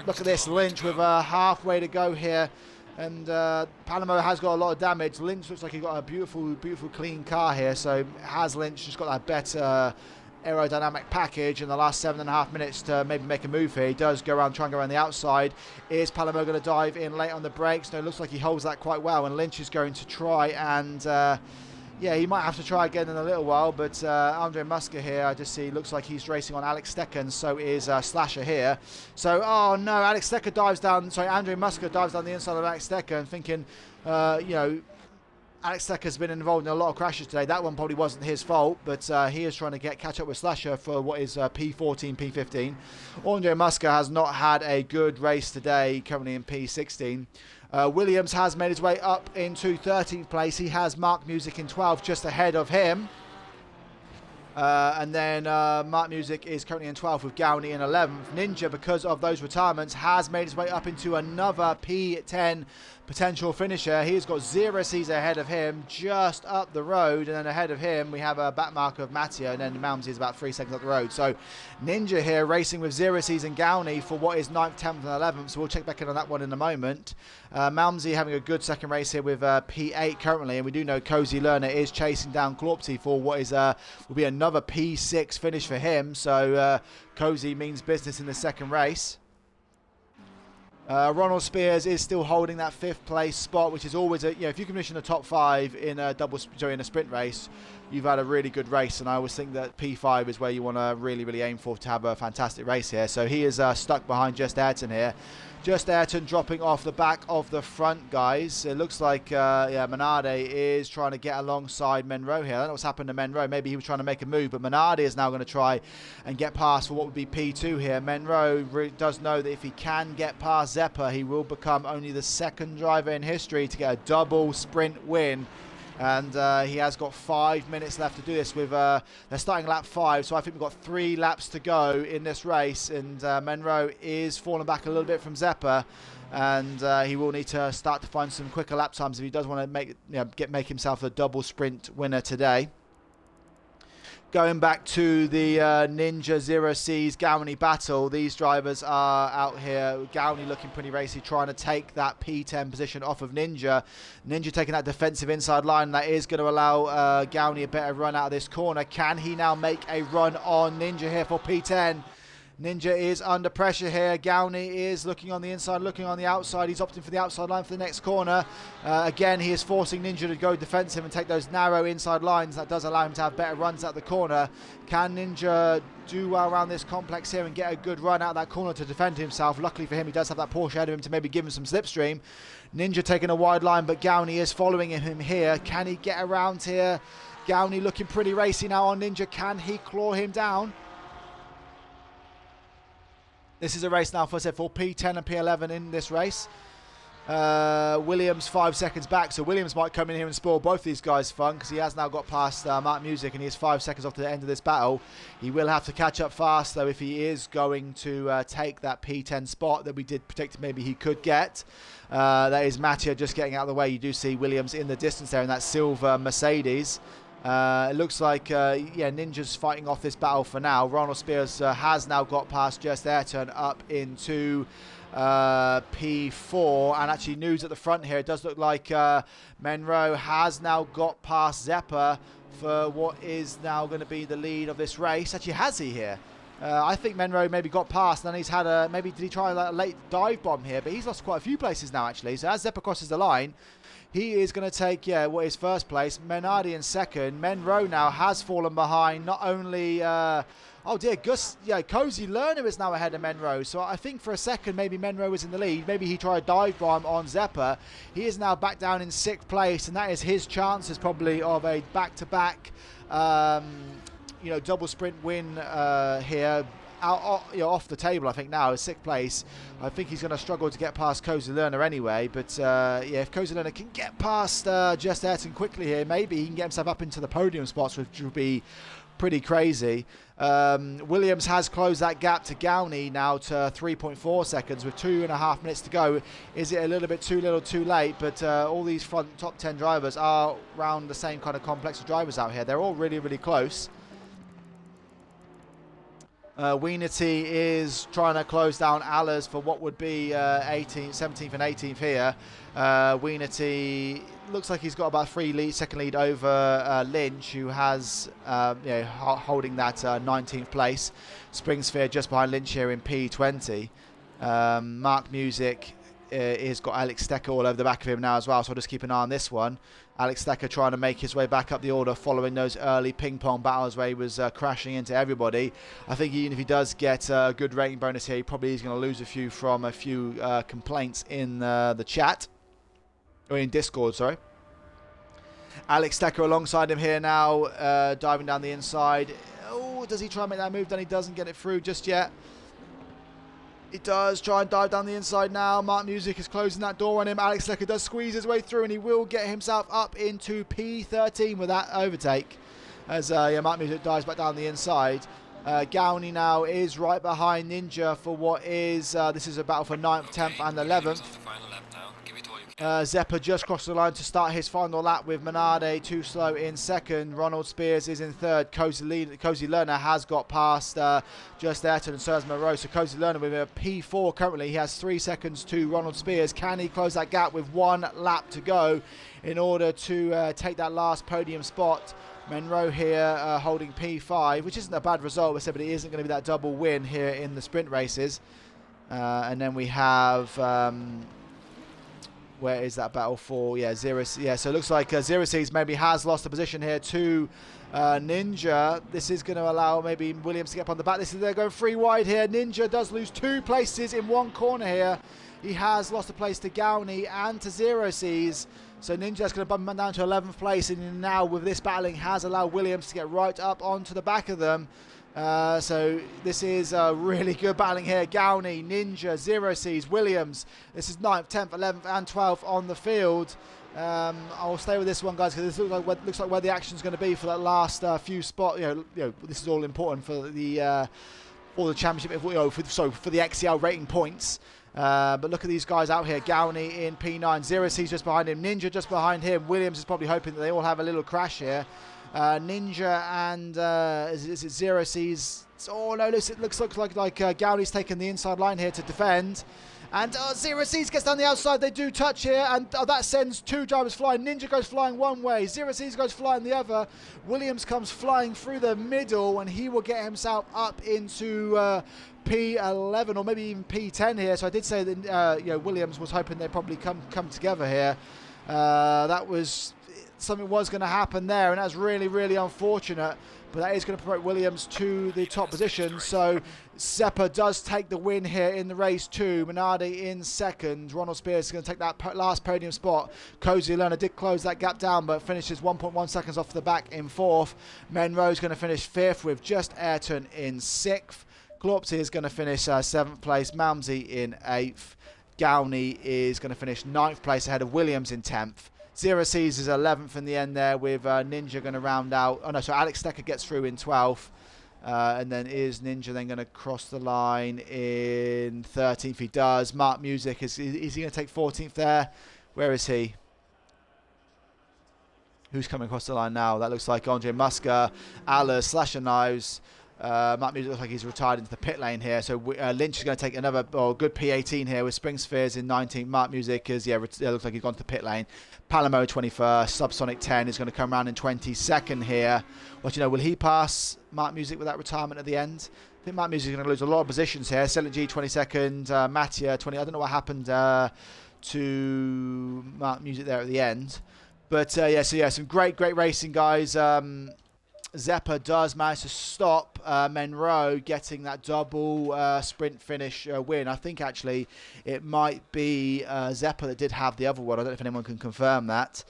look at this, Lynch with halfway to go here, and Palamo has got a lot of damage. Lynch looks like he's got a beautiful clean car here, so has Lynch just got that better aerodynamic package in the last 7.5 minutes to maybe make a move here? He does try and go around the outside. Is Palamo going to dive in late on the brakes? No, it looks like he holds that quite well, and Lynch is going to try and he might have to try again in a little while, but Andre Musker here, I just see, looks like he's racing on Alex Stecker, and so is Slasher here. So, oh no, Andre Musker dives down the inside of Alex Stecker, and thinking, Alex Stecker's been involved in a lot of crashes today. That one probably wasn't his fault, but he is trying to catch up with Slasher for what is P14, P15. Andre Musker has not had a good race today, currently in P16. Williams has made his way up into 13th place. He has Mark Music in 12th, just ahead of him. And then Mark Music is currently in 12th with Gowney in 11th. Ninja, because of those retirements, has made his way up into another P10 potential finisher. He's got 0 C's ahead of him, just up the road, and then ahead of him we have a back marker of Mattia, and then Malmsey is about 3 seconds up the road. So Ninja here racing with 0 C's and Gowney for what is 9th, 10th and 11th, so we'll check back in on that one in a moment. Malmsey having a good second race here with P8 currently, and we do know Cozy Lerner is chasing down Klopty for what is will be another P6 finish for him, so Cozy means business in the second race. Ronald Spears is still holding that 5th place spot, which is always a, if you can finish in the top 5 in a in a sprint race, you've had a really good race. And I always think that P5 is where you want to really aim for to have a fantastic race here. So he is stuck behind Just Ayrton here. Just Ayrton dropping off the back of the front, guys. It looks like Menardi is trying to get alongside Monroe here. I don't know what's happened to Monroe. Maybe he was trying to make a move, but Menardi is now going to try and get past for what would be P2 here. Monroe does know that if he can get past Zeppa, he will become only the 2nd driver in history to get a double sprint win. And he has got 5 minutes left to do this with they're starting lap 5, so I think we've got 3 laps to go in this race, and Monroe is falling back a little bit from Zeppa, and he will need to start to find some quicker lap times if he does want to make himself a double sprint winner today. Going back to the Ninja Zero C's Gowney battle, these drivers are out here. Gowney looking pretty racy, trying to take that P10 position off of Ninja. Ninja taking that defensive inside line. That is going to allow Gowney a better run out of this corner. Can he now make a run on Ninja here for P10? Ninja is under pressure here. Gowney is looking on the inside, looking on the outside. He's opting for the outside line for the next corner. Again, he is forcing Ninja to go defensive and take those narrow inside lines. That does allow him to have better runs out the corner. Can Ninja do well around this complex here and get a good run out of that corner to defend himself? Luckily for him, he does have that Porsche ahead of him to maybe give him some slipstream. Ninja taking a wide line, but Gowney is following him here. Can he get around here? Gowney looking pretty racy now on Ninja. Can he claw him down? This is a race now, for P10 and P11 in this race. Williams 5 seconds back, so Williams might come in here and spoil both these guys' fun, because he has now got past Mark Music and he is 5 seconds off to the end of this battle. He will have to catch up fast, though, if he is going to take that P10 spot that we did predict maybe he could get. That is Mattia just getting out of the way. You do see Williams in the distance there in that silver Mercedes. It looks like, Ninja's fighting off this battle for now. Ronald Spears has now got past Just Ayrton up into P4. And actually, news at the front here. It does look like Monroe has now got past Zeppa for what is now going to be the lead of this race. Actually, has he here? I think Monroe maybe got past, and then he's had maybe did he try a late dive bomb here? But he's lost quite a few places now, actually. So as Zeppa crosses the line, he is going to take, what is first place. Menardi in second. Monroe now has fallen behind. Not only, Cozy Lerner is now ahead of Monroe. So I think for a second, maybe Monroe was in the lead. Maybe he tried a dive bomb on Zeppa. He is now back down in 6th place, and that is his chances probably of a back-to-back, double sprint win here. Off the table, I think now is 6th place. I think he's going to struggle to get past Cozy Lerner anyway. But if Cozy Lerner can get past Just Ayrton quickly here, maybe he can get himself up into the podium spots, which would be pretty crazy. Williams has closed that gap to Gowney now to 3.4 seconds with 2.5 minutes to go. Is it a little bit too little too late? But all these front top 10 drivers are around the same kind of complex of drivers out here. They're all really close. Weenity is trying to close down Allers for what would be 17th and 18th here. Weenity looks like he's got about 3 second lead over Lynch, who has holding that 19th place. Springsphere just behind Lynch here in P20. Mark Music has got Alex Stecker all over the back of him now as well, so I'll just keep an eye on this one. Alex Stecker trying to make his way back up the order following those early ping-pong battles where he was crashing into everybody. I think even if he does get a good rating bonus here, he probably is going to lose a few from a few complaints in the chat. Or in Discord, sorry. Alex Stecker alongside him here now, diving down the inside. Oh, does he try and make that move? Then he doesn't get it through just yet. He does try and dive down the inside now. Mark Music is closing that door on him. Alex Stecker does squeeze his way through, and he will get himself up into P13 with that overtake. As Mark Music dives back down the inside. Gowney now is right behind Ninja for what is, this is a battle for 9th, 10th and 11th. Zeppa just crossed the line to start his final lap with Menardi too slow in second. Ronald Spears is in third. Cozy Lerner has got past Just Ayrton and so has Monroe. So Cozy Lerner with a P4 currently. He has 3 seconds to Ronald Spears. Can he close that gap with 1 lap to go in order to take that last podium spot? Monroe here holding P5, which isn't a bad result, but it isn't going to be that double win here in the sprint races. And then we have... where is that battle for? Yeah, Zero. Yeah, so it looks like Zero Seas maybe has lost the position here to Ninja. This is going to allow maybe Williams to get up on the back. They're going 3 wide here. Ninja does lose 2 places in one corner here. He has lost a place to Gowney and to Zero Seas. So Ninja's going to bump him down to 11th place, and now with this battling has allowed Williams to get right up onto the back of them. So this is a really good battling here. Gowney, Ninja, Zero Seas, Williams. This is 9th, 10th, 11th and 12th on the field. I'll stay with this one, guys, because this looks like where the action's going to be for that last few spots. You know, this is all important for the championship. For the XCL rating points. But look at these guys out here. Gowney in P9, Zero Seas just behind him, Ninja just behind him. Williams is probably hoping that they all have a little crash here. Ninja and is it Zero Seas? Oh no, it looks like Gowney's taken the inside line here to defend. And Zero Seas gets down the outside. They do touch here, and that sends 2 drivers flying. Ninja goes flying one way, Zero Seas goes flying the other. Williams comes flying through the middle, and he will get himself up into P11 or maybe even P10 here. So I did say that Williams was hoping they'd probably come together here. That was... something was going to happen there, and that's really, really unfortunate, but that is going to promote Williams to the top position. So Zeppa does take the win here in the race 2. Minardi in 2nd. Ronald Spears is going to take that last podium spot. Cozy Lerner did close that gap down, but finishes 1.1 seconds off the back in 4th. Menroe's going to finish 5th with just Ayrton in 6th. Glorpsy is going to finish 7th place. Malmsey in 8th. Gowney is going to finish 9th place ahead of Williams in 10th. Zero Seas is 11th in the end there, with Ninja going to round out. Oh no, so Alex Stecker gets through in 12th. And then is Ninja then going to cross the line in 13th? He does. Mark Music, is he going to take 14th there? Where is he? Who's coming across the line now? That looks like Andre Musker, Aller, Slasher Knives. Mark Music looks like he's retired into the pit lane here. So Lynch is going to take another good P18 here with Spring Spheres in 19th. Mark Music is, looks like he's gone to the pit lane. Palamo 21st. Subsonic 10 is going to come around in 22nd here. Will he pass Mark Music with that retirement at the end? I think Mark Music is going to lose a lot of positions here. Selin G 22nd. Mattia 20. I don't know what happened to Mark Music there at the end. But some great racing, guys. Zeppa does manage to stop Monroe getting that double sprint finish win. I think actually it might be Zeppa that did have the other one. I don't know if anyone can confirm that.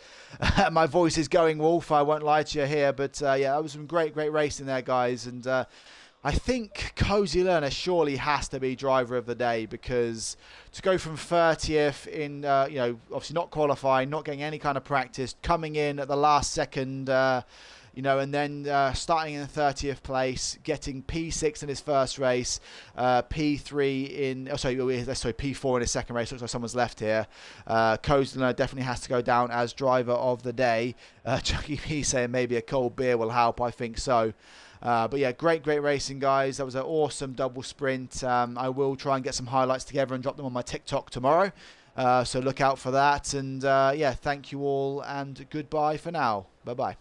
My voice is going wolf, I won't lie to you here. But that was some great racing there, guys. And I think Cozy Lerner surely has to be driver of the day, because to go from 30th in, obviously not qualifying, not getting any kind of practice, coming in at the last second, and then starting in 30th place, getting P6 in his first race, P3 in, P4 in his second race. Looks like someone's left here. Cozy Lerner definitely has to go down as driver of the day. Chucky P saying maybe a cold beer will help. I think so. But yeah, great racing, guys. That was an awesome double sprint. I will try and get some highlights together and drop them on my TikTok tomorrow. So look out for that. And thank you all, and goodbye for now. Bye-bye.